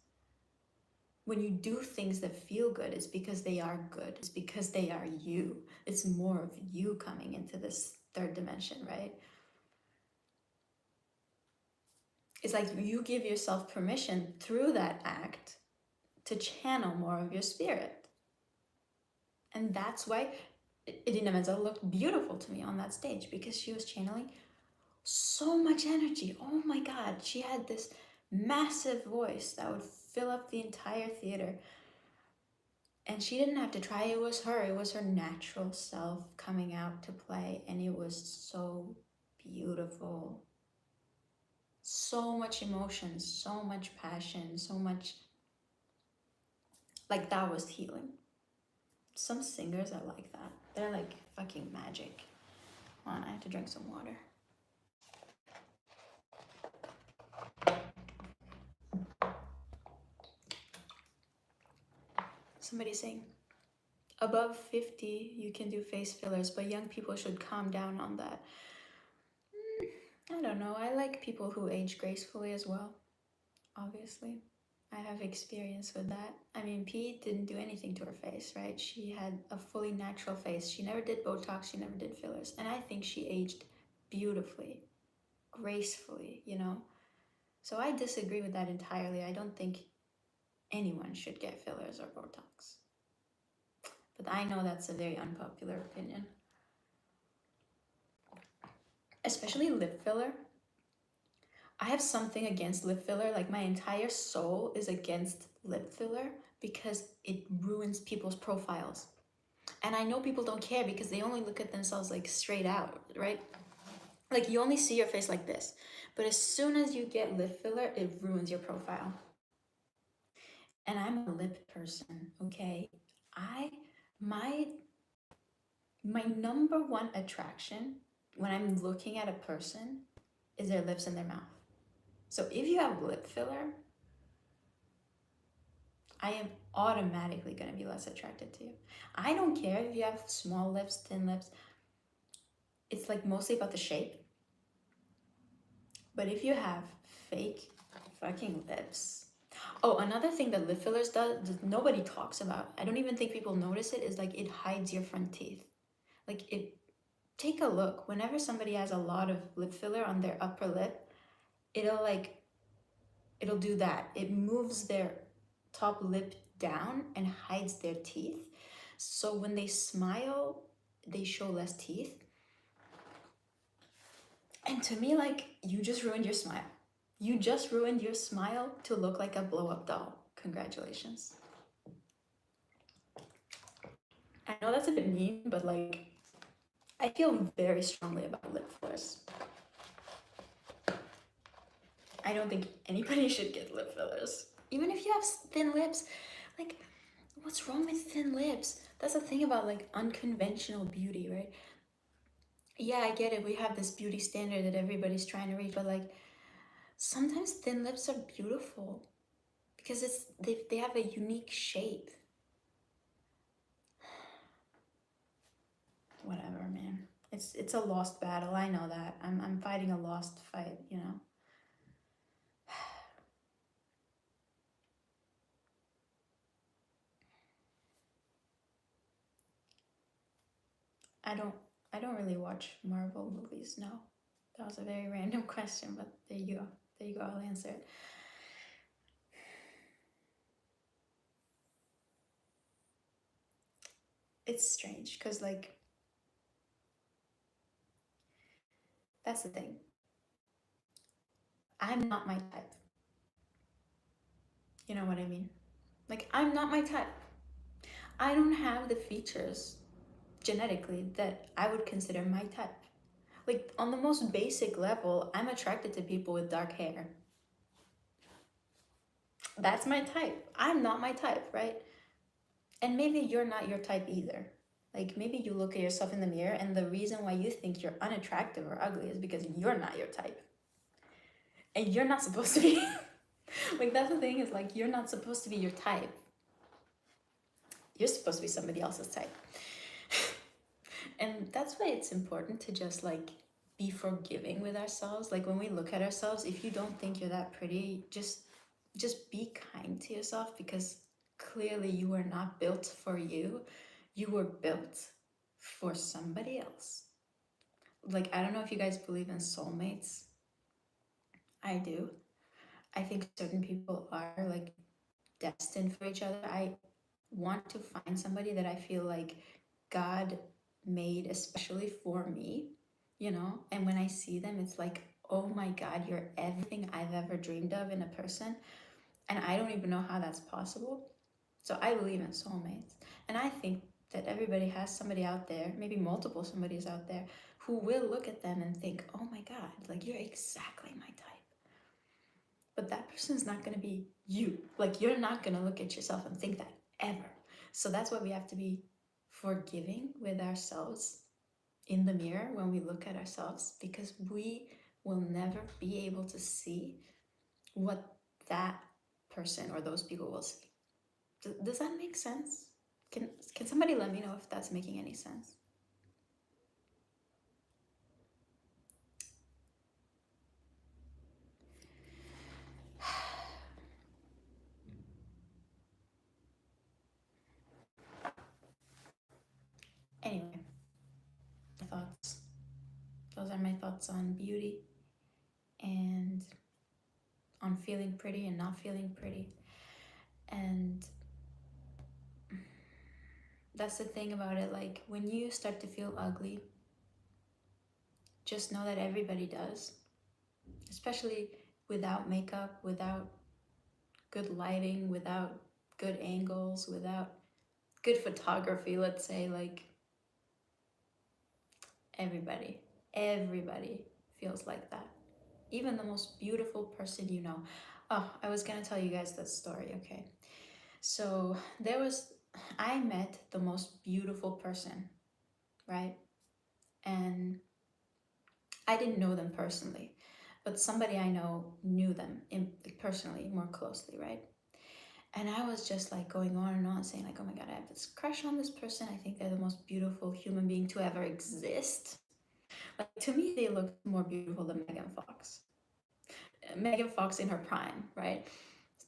When you do things that feel good, it's because they are good. It's because they are you. It's more of you coming into this third dimension, right? It's like you give yourself permission through that act to channel more of your spirit. And that's why Idina Menzel looked beautiful to me on that stage, because she was channeling so much energy. Oh my God, she had this massive voice that would fill up the entire theater. And she didn't have to try, it was her natural self coming out to play, and it was so beautiful. So much emotion, so much passion, so much, like that was healing. Some singers are like that. They're like fucking magic. Hold on, I have to drink some water. Somebody's saying, above 50, you can do face fillers, but young people should calm down on that. I don't know. I like people who age gracefully as well, obviously. I have experience with that. I mean, Pete didn't do anything to her face, right? She had a fully natural face. She never did Botox, she never did fillers. And I think she aged beautifully, gracefully. So I disagree with that entirely. I don't think anyone should get fillers or Botox. But I know that's a very unpopular opinion. Especially lip filler. I have something against lip filler. Like my entire soul is against lip filler because it ruins people's profiles. And I know people don't care because they only look at themselves like straight out, right? Like you only see your face like this. But as soon as you get lip filler, it ruins your profile. And I'm a lip person, okay? I my my number one attraction when I'm looking at a person is their lips and their mouth. So if you have lip filler, I am automatically going to be less attracted to you. I don't care if you have small lips, thin lips. It's like mostly about the shape. But if you have fake fucking lips. Oh, another thing that lip fillers does that nobody talks about, I don't even think people notice it, is like it hides your front teeth. Like take a look. Whenever somebody has a lot of lip filler on their upper lip, it'll do that. It moves their top lip down and hides their teeth. So when they smile, they show less teeth. And to me, like, you just ruined your smile. You just ruined your smile to look like a blow-up doll. congratulations. I know that's a bit mean, but like, I feel very strongly about lip fillers. I don't think anybody should get lip fillers. Even if you have thin lips, like, what's wrong with thin lips? That's the thing about like unconventional beauty, right? Yeah, I get it. We have this beauty standard that everybody's trying to reach, but like sometimes thin lips are beautiful because they have a unique shape. Whatever, man. It's a lost battle. I know that. I'm fighting a lost fight, you know. I don't I don't really watch Marvel movies, no. That was a very random question, but there you go. There you go, I'll answer it. It's strange because like that's the thing. I'm not my type. You know what I mean? Like I'm not my type. I don't have the features genetically that I would consider my type. Like on the most basic level, I'm attracted to people with dark hair. That's my type. I'm not my type, right? And maybe you're not your type either. Like maybe you look at yourself in the mirror and the reason why you think you're unattractive or ugly is because you're not your type. And you're not supposed to be. Like that's the thing, is like you're not supposed to be your type. You're supposed to be somebody else's type. And that's why it's important to just like be forgiving with ourselves. Like when we look at ourselves, if you don't think you're that pretty, just be kind to yourself, because clearly you were not built for you. You were built for somebody else. Like I don't know if you guys believe in soulmates. I do. I think certain people are like destined for each other. I want to find somebody that I feel like God made especially for me, you know? And when I see them, it's like, oh my God, you're everything I've ever dreamed of in a person. And I don't even know how that's possible. So I believe in soulmates. And I think that everybody has somebody out there, maybe multiple somebodies out there, who will look at them and think, oh my God, like you're exactly my type. But that person's not going to be you. Like you're not going to look at yourself and think that ever. So that's why we have to be forgiving with ourselves in the mirror when we look at ourselves, because we will never be able to see what that person or those people will see. Does that make sense? Can somebody let me know if that's making any sense? Anyway, thoughts. Those are my thoughts on beauty and on feeling pretty and not feeling pretty. And that's the thing about it. Like when you start to feel ugly, just know that everybody does, especially without makeup, without good lighting, without good angles, without good photography, let's say. Like everybody feels like that. Even the most beautiful person you know. Oh, I was gonna tell you guys that story, okay? So I met the most beautiful person, right? And I didn't know them personally, but somebody I know knew them personally, more closely, right? And I was just like going on and on saying like, oh my God, I have this crush on this person. I think they're the most beautiful human being to ever exist. Like to me, they look more beautiful than Megan Fox. Megan Fox in her prime, right?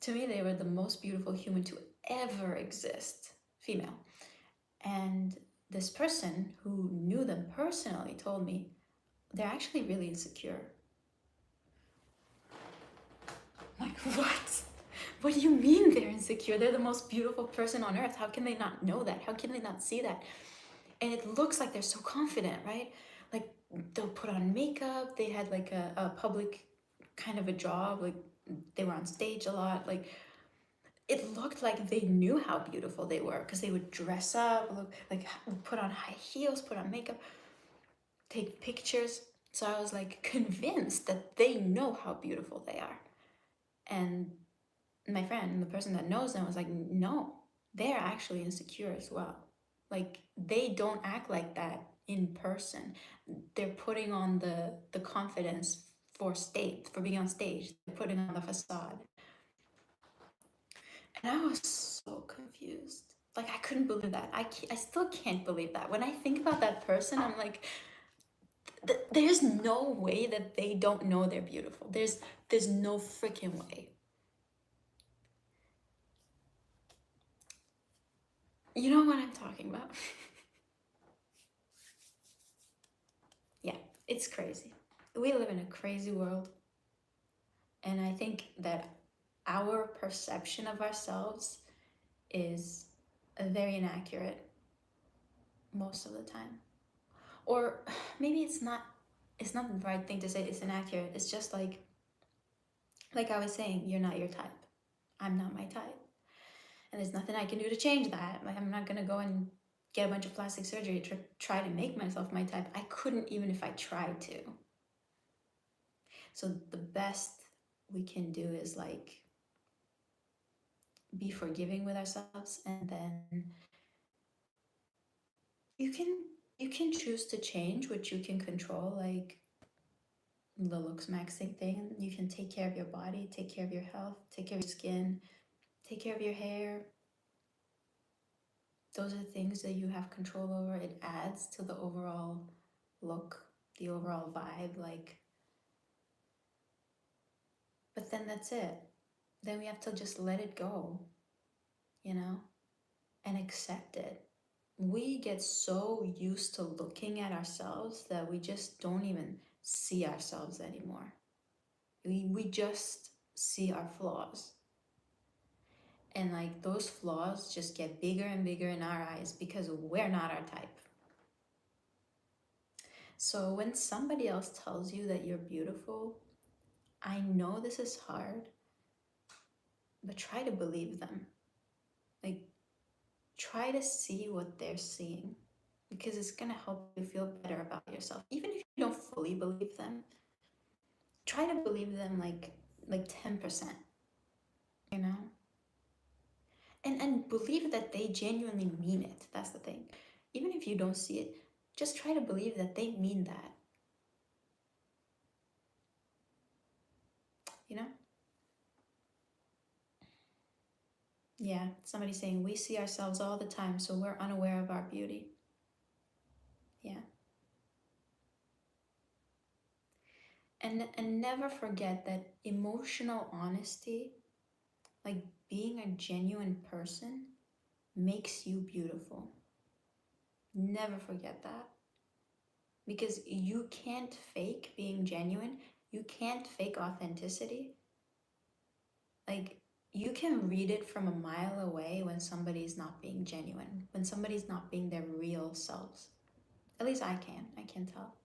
To me, they were the most beautiful human to ever exist, female. And this person who knew them personally told me they're actually really insecure. Like, what? What do you mean they're insecure? They're the most beautiful person on earth. How can they not know that? How can they not see that? And it looks like they're so confident, right? Like they'll put on makeup. They had like a public kind of a job. Like they were on stage a lot. Like it looked like they knew how beautiful they were because they would dress up, look like put on high heels, put on makeup, take pictures. So I was like convinced that they know how beautiful they are. And my friend, the person that knows them, was like, no, they're actually insecure as well. Like they don't act like that in person. They're putting on the confidence for being on stage. They're putting on the facade. And I was so confused. Like I couldn't believe that. I still can't believe that. When I think about that person, I'm like, there's no way that they don't know they're beautiful. There's no freaking way. You know what I'm talking about? Yeah, it's crazy. We live in a crazy world, and I think that our perception of ourselves is very inaccurate most of the time. Or maybe it's not the right thing to say it's inaccurate. It's just like I was saying, you're not your type. I'm not my type. And there's nothing I can do to change that. Like I'm not gonna go and get a bunch of plastic surgery to try to make myself my type. I couldn't even if I tried to. So the best we can do is like be forgiving with ourselves, and then you can you can choose to change what you can control, like the Looksmaxxing thing. You can take care of your body, take care of your health, take care of your skin, take care of your hair. Those are things that you have control over. It adds to the overall look, the overall vibe, like, but then that's it. Then we have to just let it go, you know, and accept it. We get so used to looking at ourselves that we just don't even see ourselves anymore. We just see our flaws. And like those flaws just get bigger and bigger in our eyes because we're not our type. So when somebody else tells you that you're beautiful, I know this is hard, but try to believe them. Like, try to see what they're seeing because it's going to help you feel better about yourself. Even if you don't fully believe them, try to believe them like 10%, you know? And believe that they genuinely mean it. That's the thing. Even if you don't see it, just try to believe that they mean that, you know? Yeah, somebody's saying we see ourselves all the time, so we're unaware of our beauty. Yeah. And never forget that emotional honesty, like being a genuine person, makes you beautiful. Never forget that. Because you can't fake being genuine. You can't fake authenticity. Like, you can read it from a mile away when somebody's not being genuine, when somebody's not being their real selves. At least I can. I can tell.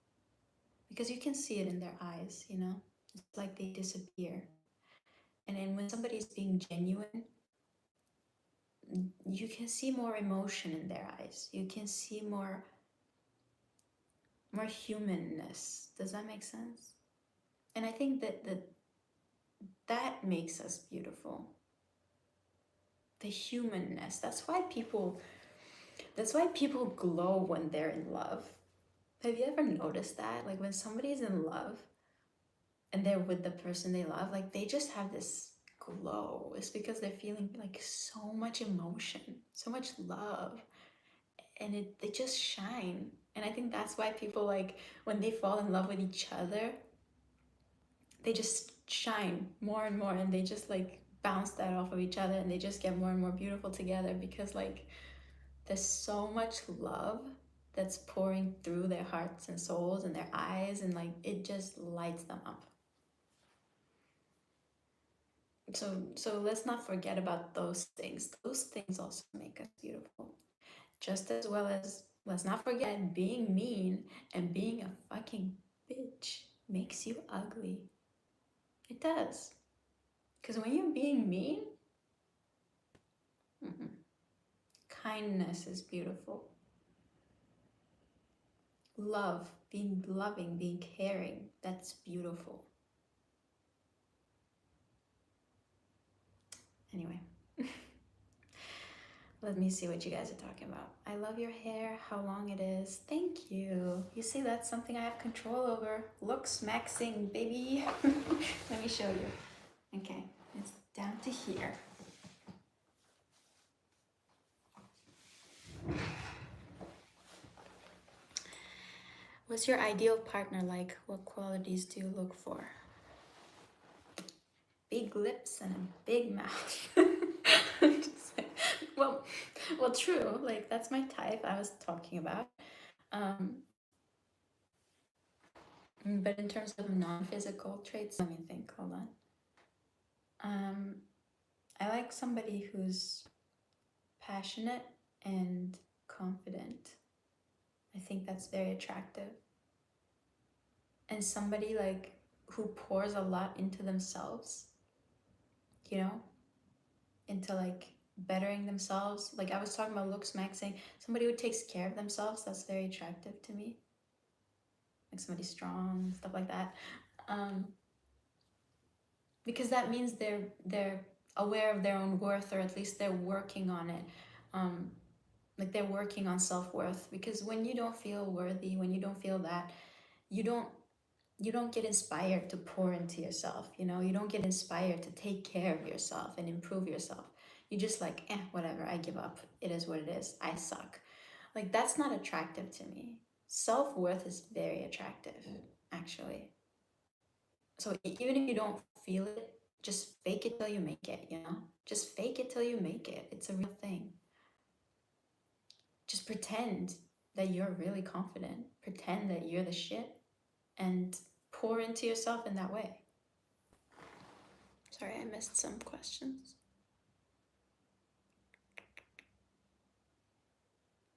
Because you can see it in their eyes, you know? It's like they disappear. And then when somebody's being genuine, you can see more emotion in their eyes. You can see more humanness. Does that make sense? And I think that makes us beautiful. The humanness. That's why people glow when they're in love. Have you ever noticed that? Like when somebody's in love and they're with the person they love, like they just have this glow. It's because they're feeling like so much emotion, so much love, and they just shine. And I think that's why people, like when they fall in love with each other, they just shine more and more, and they just like bounce that off of each other, and they just get more and more beautiful together because like there's so much love that's pouring through their hearts and souls and their eyes, and like it just lights them up. So let's not forget about those things. Those things also make us beautiful. Just as well as, let's not forget, being mean and being a fucking bitch makes you ugly. It does. Because when you're being mean, Mhm. Kindness is beautiful. Love, being loving, being caring, that's beautiful. Anyway, let me see what you guys are talking about. I love your hair, how long it is. Thank you. You see, that's something I have control over. Looksmaxxing, baby. Let me show you. Okay, it's down to here. What's your ideal partner like? What qualities do you look for? Big lips and a big mouth. Just like, well, true. Like that's my type I was talking about. Um, but in terms of non-physical traits, let me think. Hold on. Um, I like somebody who's passionate and confident. I think that's very attractive. And somebody like who pours a lot into themselves, you know, into like bettering themselves. Like I was talking about Looksmaxxing, somebody who takes care of themselves, that's very attractive to me. Like somebody strong, stuff like that. Um, because that means they're aware of their own worth, or at least they're working on it. Like they're working on self-worth, because when you don't feel worthy, when you don't feel that, you don't you don't get inspired to pour into yourself, you know, you don't get inspired to take care of yourself and improve yourself. You just like, whatever, I give up, it is what it is, I suck. Like that's not attractive to me. Self-worth is very attractive, actually. So even if you don't feel it, just fake it till you make it, you know? Just fake it till you make it. It's a real thing. Just pretend that you're really confident. Pretend that you're the shit and pour into yourself in that way. Sorry, I missed some questions.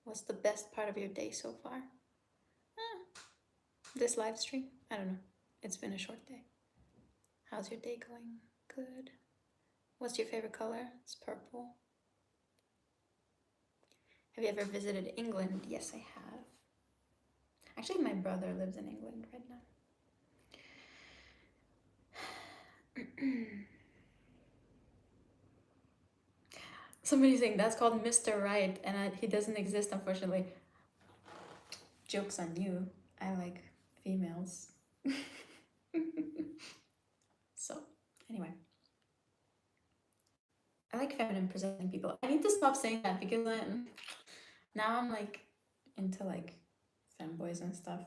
What's the best part of your day so far? This live stream? I don't know. It's been a short day. How's your day going? Good. What's your favorite color? It's purple. Have you ever visited England? Yes, I have. Actually, my brother lives in England right now. Somebody's saying that's called Mr. Right, and he doesn't exist, unfortunately. Joke's on you. I like females. So, anyway. I like feminine presenting people. I need to stop saying that because now I'm like into like femboys and stuff.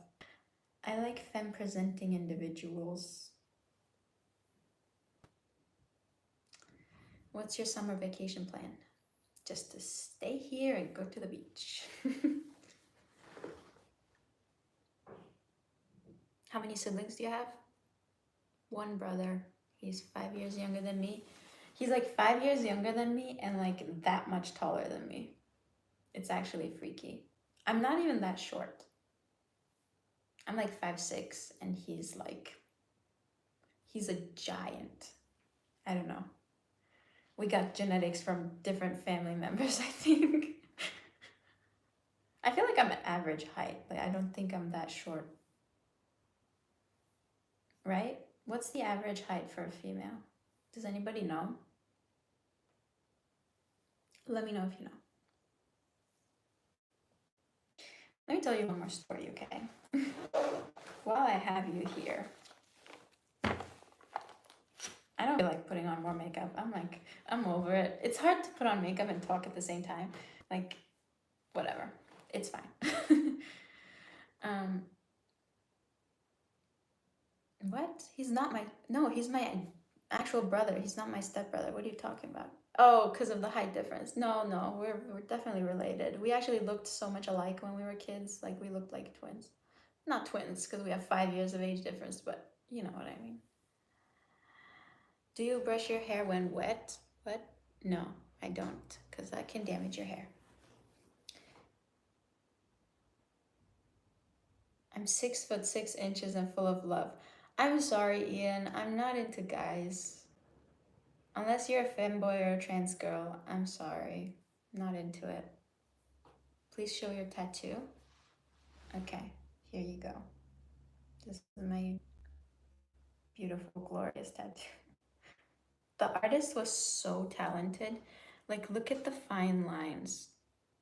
I like femme presenting individuals. What's your summer vacation plan? Just to stay here and go to the beach. How many siblings do you have? One brother. He's 5 years younger than me. He's like 5 years younger than me and like that much taller than me. It's actually freaky. I'm not even that short. I'm like 5'6" and he's a giant. I don't know. We got genetics from different family members, I think. I feel like I'm average height. Like I don't think I'm that short. Right? What's the average height for a female? Does anybody know? Let me know if you know. Let me tell you one more story, okay? While I have you here, I don't feel like putting on more makeup. I'm over it. It's hard to put on makeup and talk at the same time. Like, whatever. It's fine. um, what? He's not my, no, he's my actual brother. He's not my stepbrother. What are you talking about? Oh, because of the height difference. No, we're definitely related. We actually looked so much alike when we were kids. Like, we looked like twins. Not twins, because we have 5 years of age difference, but you know what I mean. Do you brush your hair when wet? What? No, I don't, because that can damage your hair. I'm 6'6" and full of love. I'm sorry, Ian. I'm not into guys. Unless you're a femboy or a trans girl, I'm sorry. Not into it. Please show your tattoo. Okay, here you go. This is my beautiful, glorious tattoo. The artist was so talented. Like, look at the fine lines.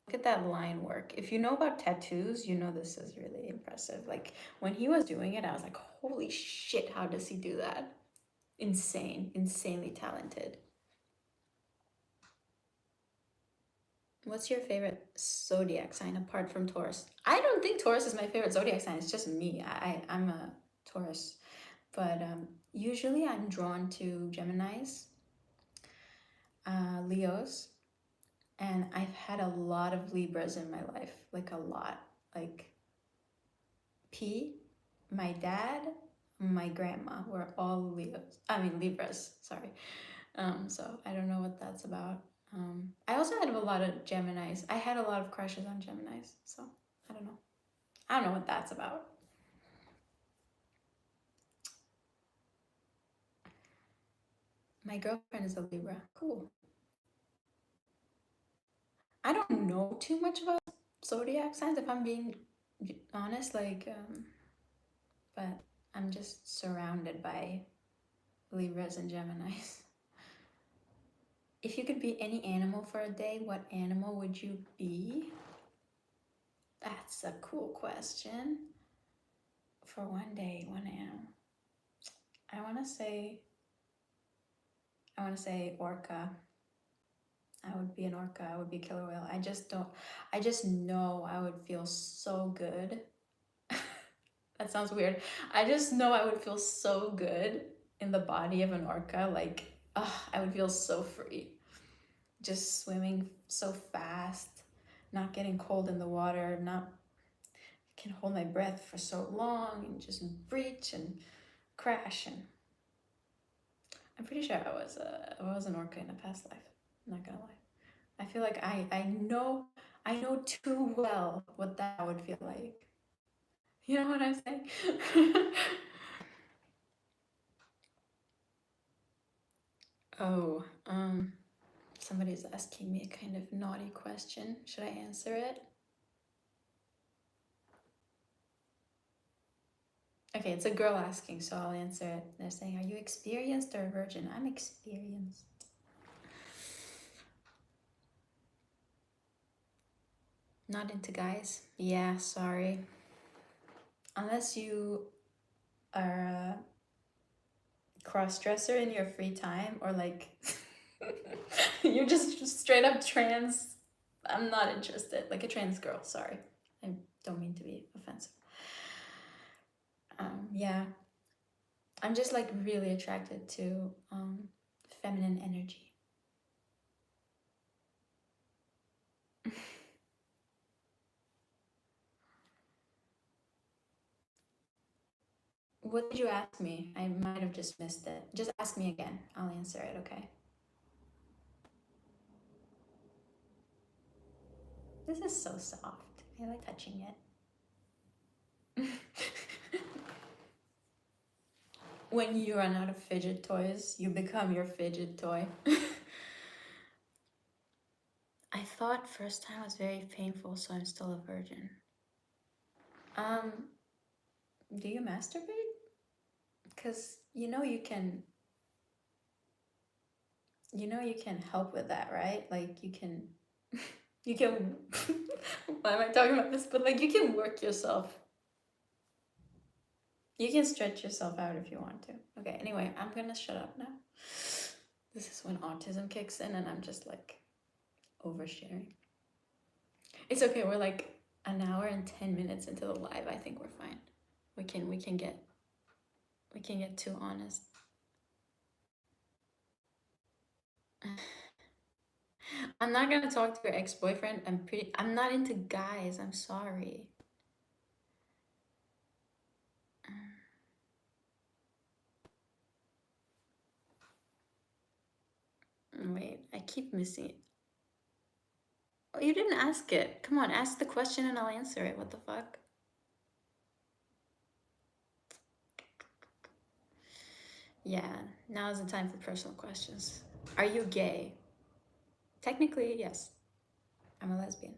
Look at that line work. If you know about tattoos, you know this is really impressive. Like, when he was doing it, I was like, holy shit, how does he do that? Insane, insanely talented. What's your favorite zodiac sign apart from Taurus? I don't think Taurus is my favorite zodiac sign. It's just me. I'm a Taurus. But usually I'm drawn to Geminis, Leos, and I've had a lot of Libras in my life. Like a lot. Like P, my dad, my grandma were all Leos. I mean Libras, sorry. So I don't know what that's about. I also had a lot of Geminis. I had a lot of crushes on Geminis, so I don't know. I don't know what that's about. My girlfriend is a Libra. Cool. I don't know too much about zodiac signs if I'm being honest, but I'm just surrounded by Libras and Geminis. If you could be any animal for a day, what animal would you be? That's a cool question. For one day, one animal. I want to say orca. I would be an orca. I would be a killer whale. I just know I would feel so good. That sounds weird. I just know I would feel so good in the body of an orca. Like, I would feel so free. Just swimming so fast, not getting cold in the water, not can hold my breath for so long and just breach and crash. And I'm pretty sure I was an orca in a past life. I'm not gonna lie. I feel like I know too well what that would feel like. You know what I'm saying? Oh, somebody's asking me a kind of naughty question. Should I answer it? Okay, it's a girl asking, so I'll answer it. They're saying, are you experienced or a virgin? I'm experienced. Not into guys. Yeah, sorry. Unless you are a cross-dresser in your free time or like you're just straight up trans. I'm not interested. Like a trans girl, sorry. I don't mean to be offensive. Yeah. I'm just like really attracted to feminine energy. What did you ask me? I might have just missed it. Just ask me again. I'll answer it, okay? This is so soft. I like touching it. When you run out of fidget toys, you become your fidget toy. I thought first time was very painful, so I'm still a virgin. Do you masturbate? Because you can help with that, right? Like you can, why am I talking about this? But like you can work yourself. You can stretch yourself out if you want to. Okay, anyway, I'm gonna shut up now. This is when autism kicks in and I'm just like oversharing. It's okay, we're like an hour and 10 minutes into the live. I think we're fine. We can get too honest. I'm not gonna talk to your ex-boyfriend. I'm not into guys. I'm sorry. Wait, I keep missing it. Oh, you didn't ask it. Come on, ask the question and I'll answer it. What the fuck? Yeah, now is the time for personal questions. Are you gay? Technically, yes. I'm a lesbian.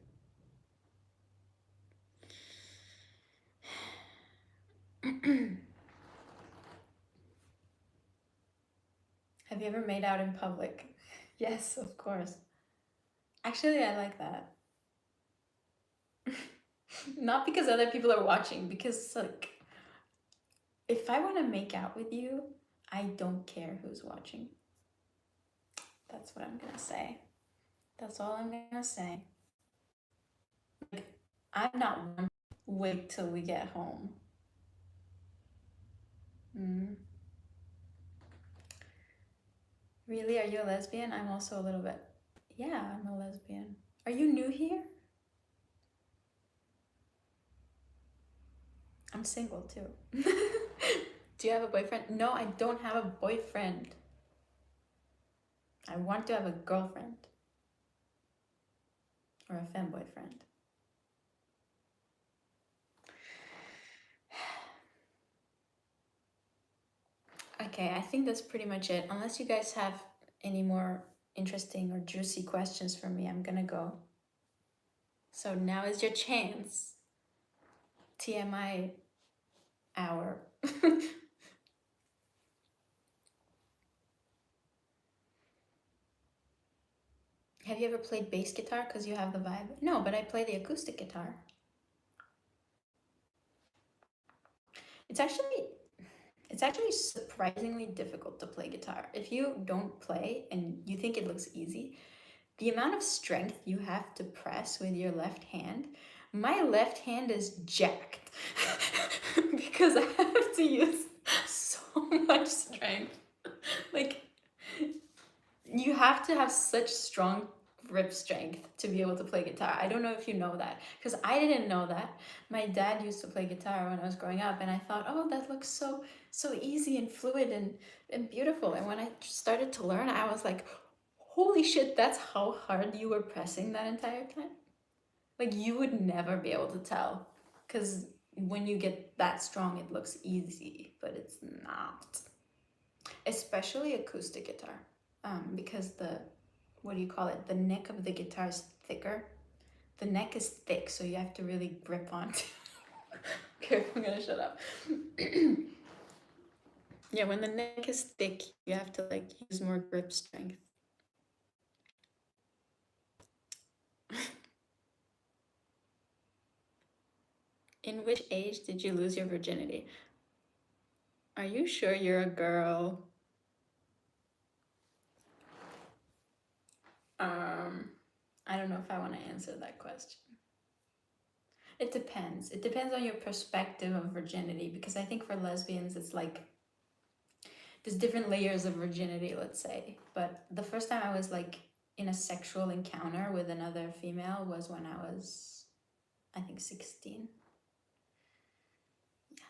Have you ever made out in public? Yes, of course. Actually, I like that. Not because other people are watching, because like if I want to make out with you, I don't care who's watching. That's what I'm gonna say. That's all I'm gonna say. Like, I'm not one. Wait till we get home. Mm. Really? Are you a lesbian? I'm also a little bit. Yeah, I'm a lesbian. Are you new here? I'm single too. Do you have a boyfriend? No, I don't have a boyfriend. I want to have a girlfriend or a femme boyfriend. Okay, I think that's pretty much it. Unless you guys have any more interesting or juicy questions for me, I'm gonna go. So now is your chance. TMI hour. Have you ever played bass guitar? Because you have the vibe. No, but I play the acoustic guitar. It's actually it's actually surprisingly difficult to play guitar. If you don't play and you think it looks easy, the amount of strength you have to press with your left hand, my left hand is jacked because I have to use so much strength. Like, you have to have such strong grip strength to be able to play guitar. I don't know if you know that, because I didn't know that. My dad used to play guitar when I was growing up, and I thought, oh, that looks so easy and fluid and beautiful. And when I started to learn, I was like, holy shit, that's how hard you were pressing that entire time. Like, you would never be able to tell, because when you get that strong, it looks easy, but it's not. Especially acoustic guitar, because the, what do you call it? The neck of the guitar is thicker. The neck is thick, so you have to really grip onto. Okay, I'm gonna shut up. Yeah, when the neck is thick, you have to like use more grip strength. In which age did you lose your virginity? Are you sure you're a girl? I don't know if I want to answer that question. It depends. It depends on your perspective of virginity, because I think for lesbians, it's like there's different layers of virginity, let's say. But the first time I was like in a sexual encounter with another female was when I was, I think, 16. Yeah.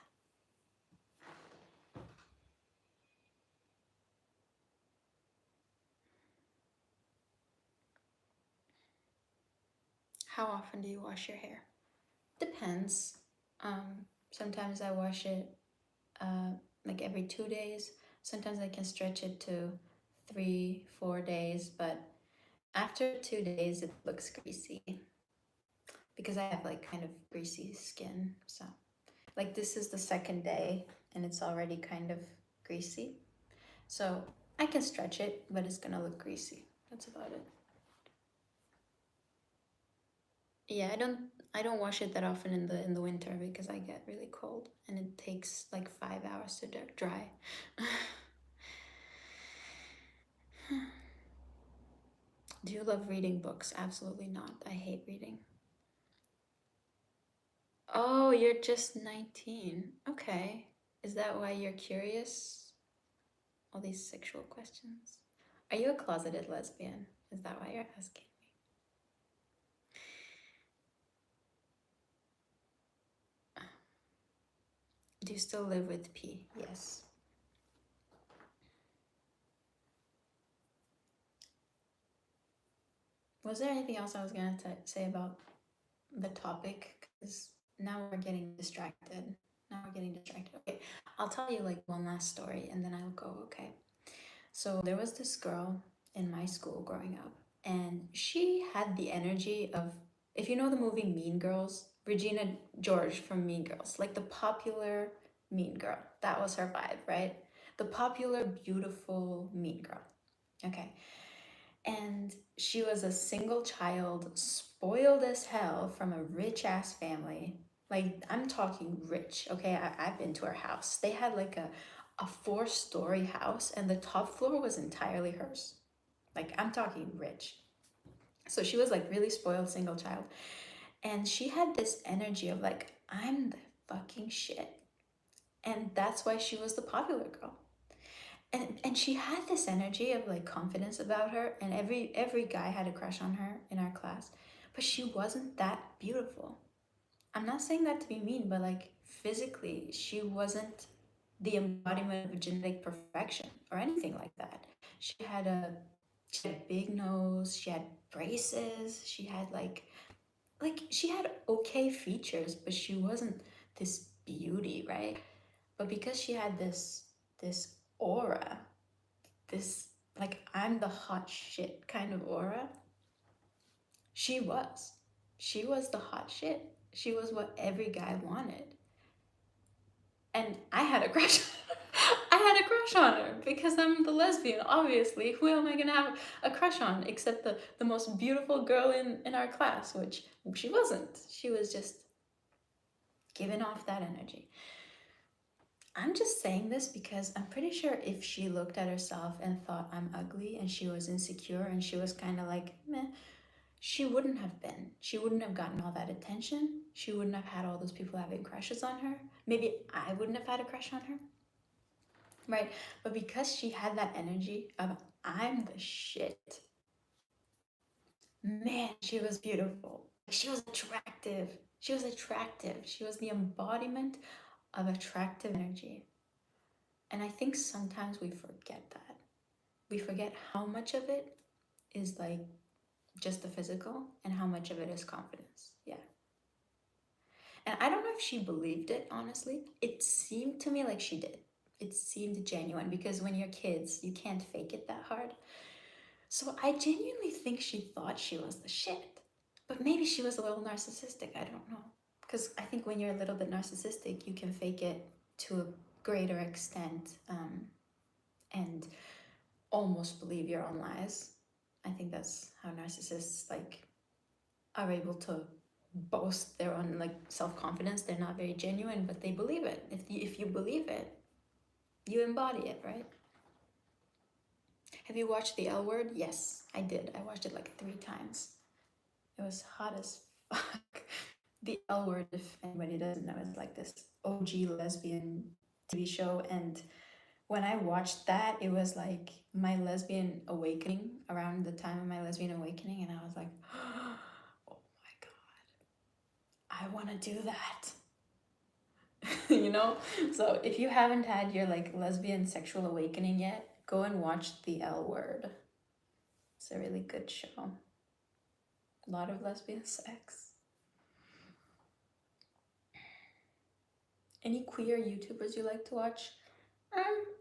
How often do you wash your hair? Depends. Sometimes I wash it like every 2 days. Sometimes I can stretch it to 3, 4 days, but after 2 days, it looks greasy because I have like kind of greasy skin. So, like, this is the second day and it's already kind of greasy. So, I can stretch it, but it's gonna look greasy. That's about it. Yeah, I don't wash it that often in the winter because I get really cold and it takes like 5 hours to dry. Do you love reading books? Absolutely not. I hate reading. Oh, you're just 19. Okay. Is that why you're curious? All these sexual questions. Are you a closeted lesbian? Is that why you're asking me? Do you still live with P? Yes. Was there anything else I was gonna say about the topic? Because now we're getting distracted. Okay, I'll tell you like one last story and then I'll go, okay? So there was this girl. in my school growing up. And she had the energy of, if you know the movie Mean Girls, Regina George from Mean Girls, like the popular mean girl. That was her vibe, right? The popular, beautiful mean girl. Okay. And she was a single child, spoiled as hell from a rich ass family. Like, I'm talking rich, okay? I've been to her house. They had like a 4-story house, and the top floor was entirely hers. Like, I'm talking rich. So she was like really spoiled single child. And she had this energy of like, I'm the fucking shit. And that's why she was the popular girl. And she had this energy of like confidence about her, and every guy had a crush on her in our class. But she wasn't that beautiful. I'm not saying that to be mean, but like physically, she wasn't the embodiment of genetic perfection or anything like that. She had a big nose, she had braces, she had like she had okay features, but she wasn't this beauty, right? But because she had this aura, this like I'm the hot shit kind of aura, she was. She was the hot shit. She was what every guy wanted. And I had a crush. I had a crush on her because I'm the lesbian, obviously. Who am I gonna have a crush on except the most beautiful girl in our class, which she wasn't. She was just giving off that energy. I'm just saying this because I'm pretty sure if she looked at herself and thought I'm ugly and she was insecure and she was kind of like, meh, she wouldn't have been. She wouldn't have gotten all that attention. She wouldn't have had all those people having crushes on her. Maybe I wouldn't have had a crush on her, right? But because she had that energy of, I'm the shit, man, she was beautiful. She was attractive. She was attractive. She was the embodiment of attractive energy. And I think sometimes we forget that. We forget how much of it is like just the physical and how much of it is confidence. Yeah. And I don't know if she believed it, honestly. It seemed to me like she did. It seemed genuine because when you're kids, you can't fake it that hard. So I genuinely think she thought she was the shit. But maybe she was a little narcissistic. I don't know. Because I think when you're a little bit narcissistic, you can fake it to a greater extent, and almost believe your own lies. I think that's how narcissists like are able to boast their own like self-confidence. They're not very genuine, but they believe it. If you believe it, you embody it, right? Have you watched The L Word? Yes, I did. I watched it like 3 times. It was hot as fuck. The L Word, if anybody doesn't know, is like this OG lesbian TV show. And when I watched that, it was like my lesbian awakening, around the time of my lesbian awakening. And I was like, oh my God, I want to do that. You know? So if you haven't had your like lesbian sexual awakening yet, go and watch The L Word. It's a really good show. A lot of lesbian sex. Any queer YouTubers you like to watch?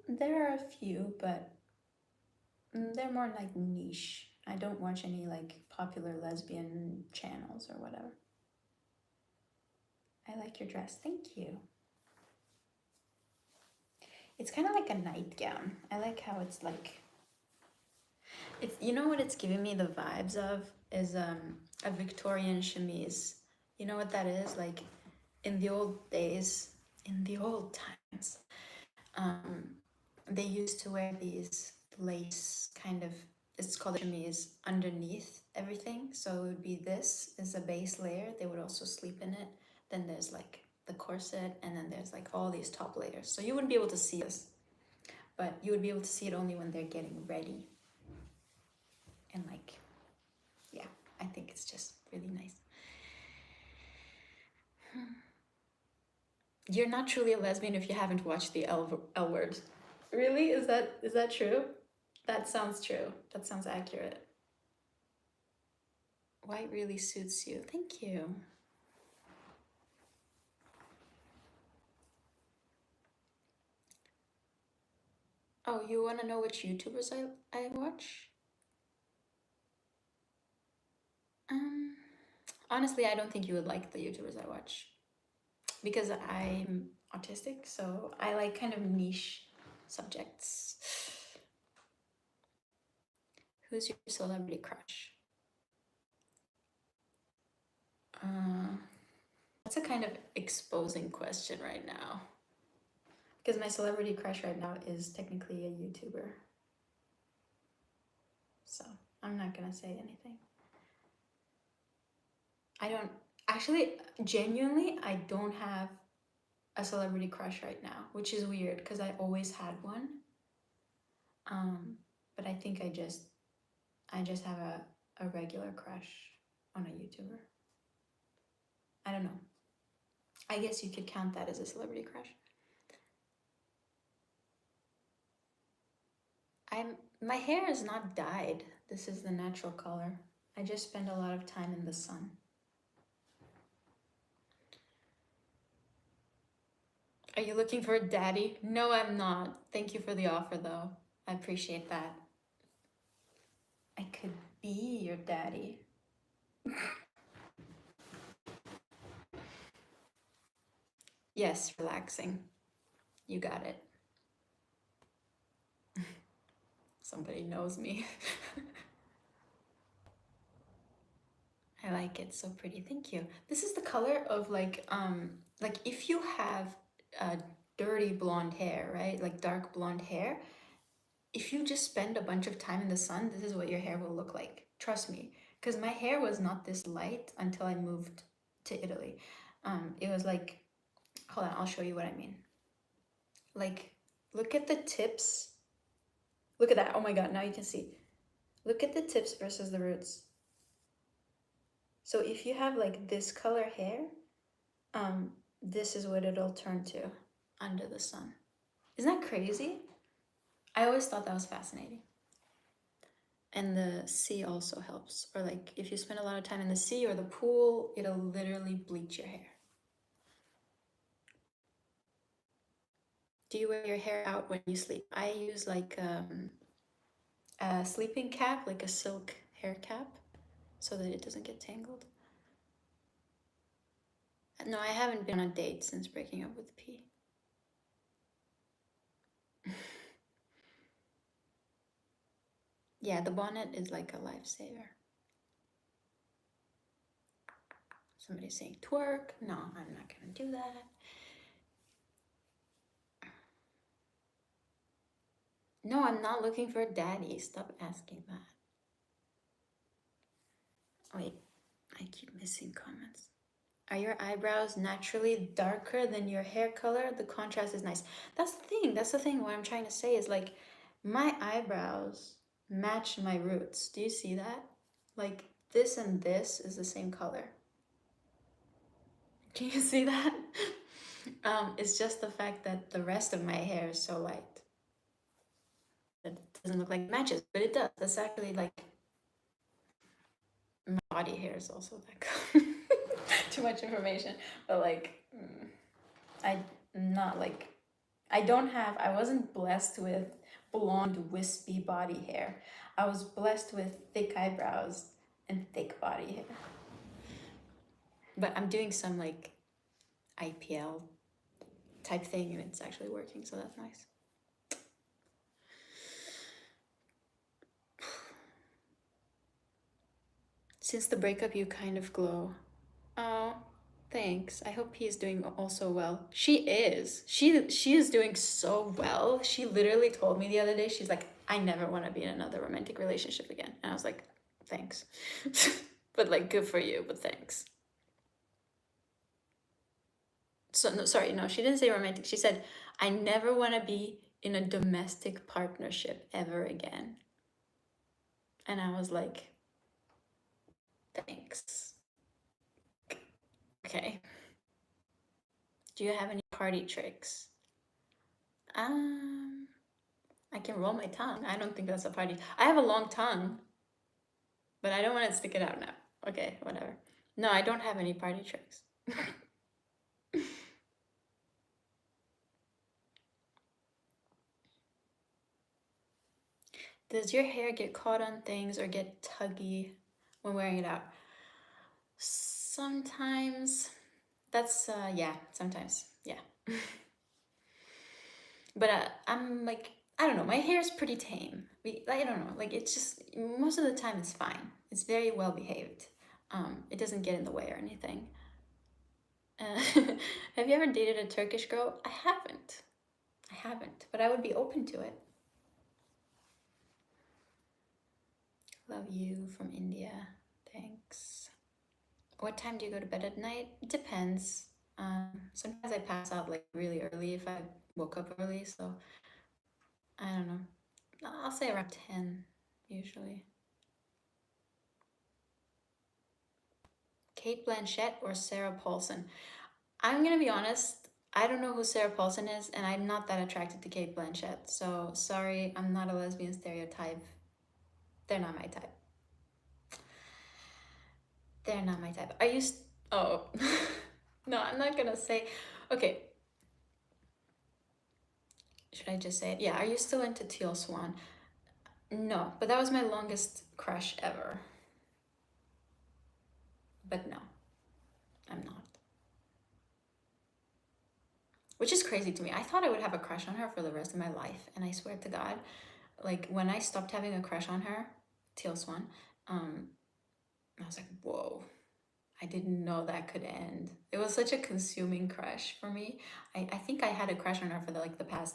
There are a few, but they're more like niche. I don't watch any like popular lesbian channels or whatever. I like your dress. Thank you. It's kind of like a nightgown. I like how it's like, it's, you know what it's giving me the vibes of is a Victorian chemise. You know what that is? Like in the old days, in the old times, um, they used to wear these lace kind of, it's called a chemise, underneath everything. So it would be, this is a base layer. They would also sleep in it. Then there's like the corset, and then there's like all these top layers. So you wouldn't be able to see this, but you would be able to see it only when they're getting ready. And like, yeah, I think it's just really nice. You're not truly a lesbian if you haven't watched the L Word. Really? Is that true? That sounds true. That sounds accurate. White really suits you. Thank you. Oh, you want to know which YouTubers I watch? Um, Honestly, I don't think you would like the YouTubers I watch because I'm autistic, so I like kind of niche subjects. Who's your celebrity crush? Uh, that's a kind of exposing question right now. Because my celebrity crush right now is technically a YouTuber. So I'm not gonna say anything. I don't actually, genuinely, I don't have a celebrity crush right now, which is weird because I always had one. But I think I just have a regular crush on a YouTuber. I don't know. I guess you could count that as a celebrity crush. My hair is not dyed. This is the natural color. I just spend a lot of time in the sun. Are you looking for a daddy? No, I'm not. Thank you for the offer though. I appreciate that. I could be your daddy. Yes, relaxing. You got it. Somebody knows me. I like it, so pretty. Thank you. This is the color of like if you have dirty blonde hair, right? Like dark blonde hair. If you just spend a bunch of time in the sun, this is what your hair will look like. Trust me, because my hair was not this light until I moved to Italy. It was like, hold on, I'll show you what I mean. Like, look at the tips. Look at that. Oh my God, now you can see. Look at the tips versus the roots. So if you have like this color hair, this is what it'll turn to under the sun. Isn't that crazy? I always thought that was fascinating. And the sea also helps. Or like if you spend a lot of time in the sea or the pool, it'll literally bleach your hair. Do you wear your hair out when you sleep? I use like a sleeping cap, like a silk hair cap, so that it doesn't get tangled. No, I haven't been on a date since breaking up with P. Yeah, the bonnet is like a lifesaver. Somebody's saying twerk. No, I'm not gonna do that. No, I'm not looking for a daddy. Stop asking that. Wait, I keep missing comments. Are your eyebrows naturally darker than your hair color? The contrast is nice. That's the thing. That's the thing. What I'm trying to say is like my eyebrows match my roots. Do you see that? Like this and this is the same color. Can you see that? It's just the fact that the rest of my hair is so light. It doesn't look like it matches, but it does. That's actually like my body hair is also that color. Too much information, but like I'm not like I wasn't blessed with blonde wispy body hair. I was blessed with thick eyebrows and thick body hair. But I'm doing some like IPL type thing and it's actually working, so that's nice. Since the breakup, you kind of glow. Oh, thanks. I hope he's doing also well. She is. She is doing so well. She literally told me the other day, she's like, I never want to be in another romantic relationship again. And I was like, thanks. But like, good for you, but thanks. So no, sorry, no, she didn't say romantic. She said, I never want to be in a domestic partnership ever again. And I was like, thanks. Okay. Do you have any party tricks? I can roll my tongue. I don't think that's a party. I have a long tongue, but I don't want to stick it out now. Okay, whatever. No, I don't have any party tricks. Does your hair get caught on things or get tuggy when wearing it out? Sometimes. That's yeah, sometimes. Yeah. But I'm like, I don't know, my hair is pretty tame. I don't know, like it's just most of the time it's fine. It's very well behaved. It doesn't get in the way or anything. Uh, have you ever dated a Turkish girl? I haven't. I haven't, but I would be open to it. Love you from India. Thanks. What time do you go to bed at night? It depends. Sometimes I pass out like really early if I woke up early, so I don't know. I'll say around 10 usually. Kate Blanchett or Sarah Paulson? I'm gonna be honest, I don't know who Sarah Paulson is, and I'm not that attracted to Kate Blanchett. So sorry, I'm not a lesbian stereotype. They're not my type. They're not my type. Are you? Oh, no, I'm not gonna say. Okay, should I just say it? Yeah. Are you still into Teal Swan? No, but that was my longest crush ever. But no, I'm not. Which is crazy to me. I thought I would have a crush on her for the rest of my life, and I swear to God, like when I stopped having a crush on her, Teal Swan, um, I was like, whoa, I didn't know that could end. It was such a consuming crush for me. I think I had a crush on her for the past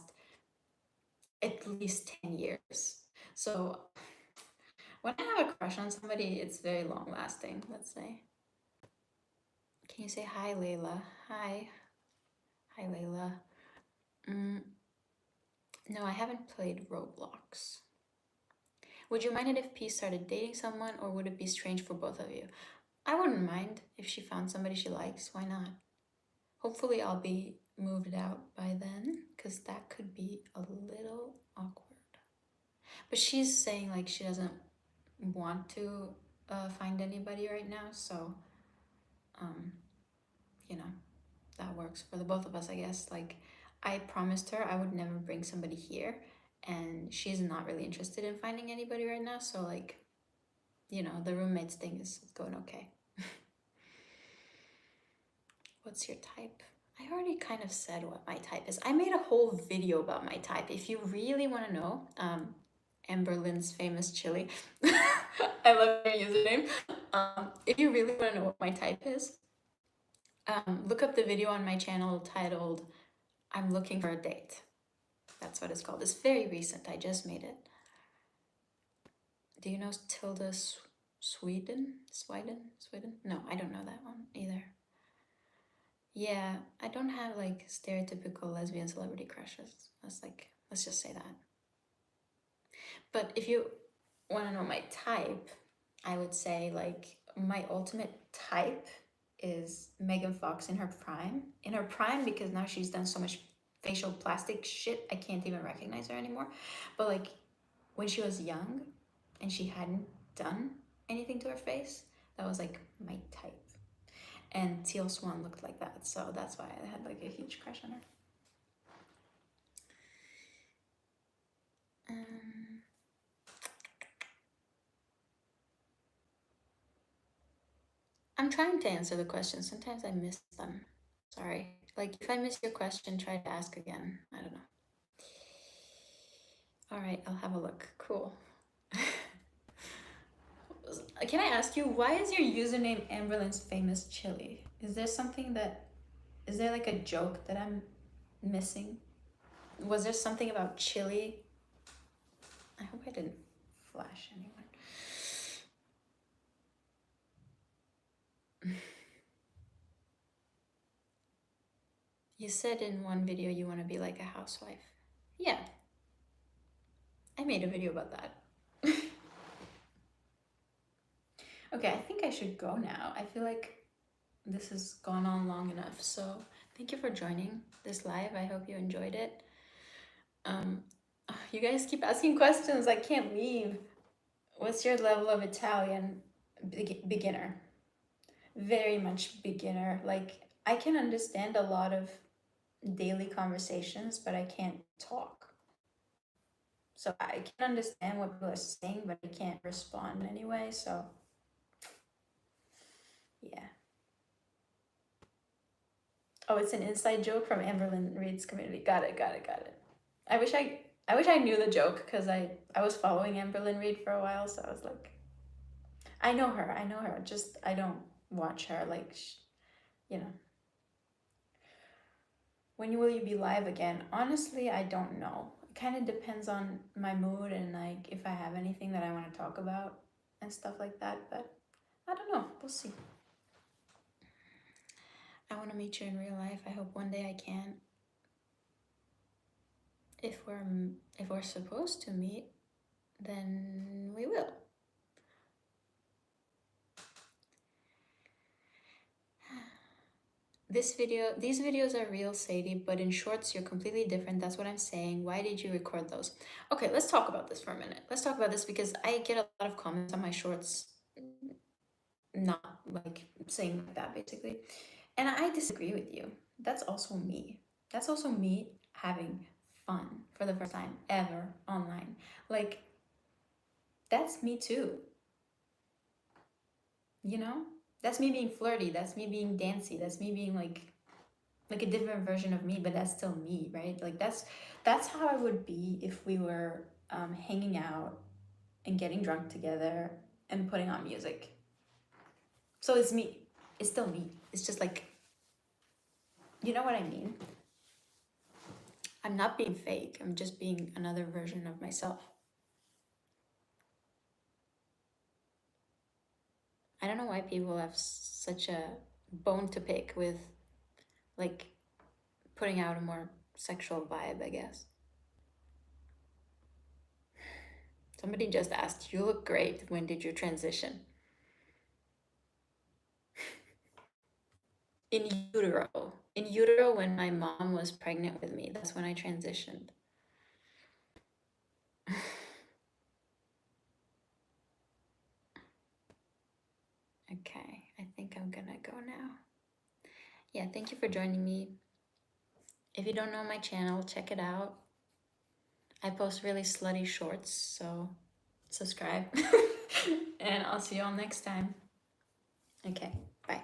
at least 10 years. So when I have a crush on somebody, it's very long lasting, let's say. Can you say hi, Layla? Hi. Hi, Layla. No, I haven't played Roblox. Would you mind it if P started dating someone, or would it be strange for both of you? I wouldn't mind if she found somebody she likes. Why not? Hopefully, I'll be moved out by then, because that could be a little awkward. But she's saying like she doesn't want to find anybody right now, so you know, that works for the both of us, I guess. Like, I promised her I would never bring somebody here, and she's not really interested in finding anybody right now, so like, the roommates thing is going okay. What's your type? I already kind of said what my type is. I made a whole video about my type. If you really want to know, Amberlynn's famous chili. I love your username. If you really want to know what my type is, look up the video on my channel titled "I'm Looking for a Date." That's what it's called. It's very recent. I just made it. Do you know Tilda Sweden? Sweden? No, I don't know that one either. Yeah, I don't have like stereotypical lesbian celebrity crushes. Let's just say that. But if you want to know my type, I would say like my ultimate type is Megan Fox in her prime. In her prime, because now she's done so much facial plastic shit, I can't even recognize her anymore. But like when she was young and she hadn't done anything to her face, that was like my type. And Teal Swan looked like that, so that's why I had like a huge crush on her. I'm trying to answer the questions. Sometimes I miss them. Sorry. Like if I miss your question, try to ask again. I don't know. All right, I'll have a look. Cool. Can I ask you, why is your username Amberlynn's famous chili? Is there like a joke that I'm missing? Was there something about chili? I hope I didn't flash anyone. You said in one video you want to be like a housewife. Yeah. I made a video about that. Okay, I think I should go now. I feel like this has gone on long enough. So thank you for joining this live. I hope you enjoyed it. You guys keep asking questions. I can't leave. What's your level of Italian? Beginner. Very much beginner. Like, I can understand a lot of daily conversations, but I can't talk. So I can understand what people are saying, but I can't respond anyway. So Yeah. Oh, it's an inside joke from Amberlynn Reed's community. Got it, got it, got it. I wish I knew the joke because I was following Amberlynn Reed for a while, so I was like, I know her, I know her. Just I don't watch her like, you know. When will you be live again? Honestly, I don't know. It kind of depends on my mood and like if I have anything that I want to talk about and stuff like that. But I don't know. We'll see. I want to meet you in real life. I hope one day I can. If we're supposed to meet, then we will. These videos are real, Sadie, but in shorts you're completely different. That's what I'm saying. Why did you record those? Okay, let's talk about this for a minute. Let's talk about this because I get a lot of comments on my shorts not like saying like that basically. And I disagree with you. That's also me. That's also me having fun for the first time ever online. Like that's me too. You know? That's me being flirty, that's me being dancy, that's me being like a different version of me, but that's still me, right? Like that's how I would be if we were hanging out and getting drunk together and putting on music. So it's me. It's still me. It's just like, you know what I mean? I'm not being fake. I'm just being another version of myself. I don't know why people have such a bone to pick with like putting out a more sexual vibe, I guess. Somebody just asked, you look great. When did you transition? In utero. In utero, when my mom was pregnant with me, that's when I transitioned. Okay, I think I'm gonna go now. Yeah, thank you for joining me. If you don't know my channel, check it out. I post really slutty shorts, so subscribe. And I'll see you all next time. Okay, bye.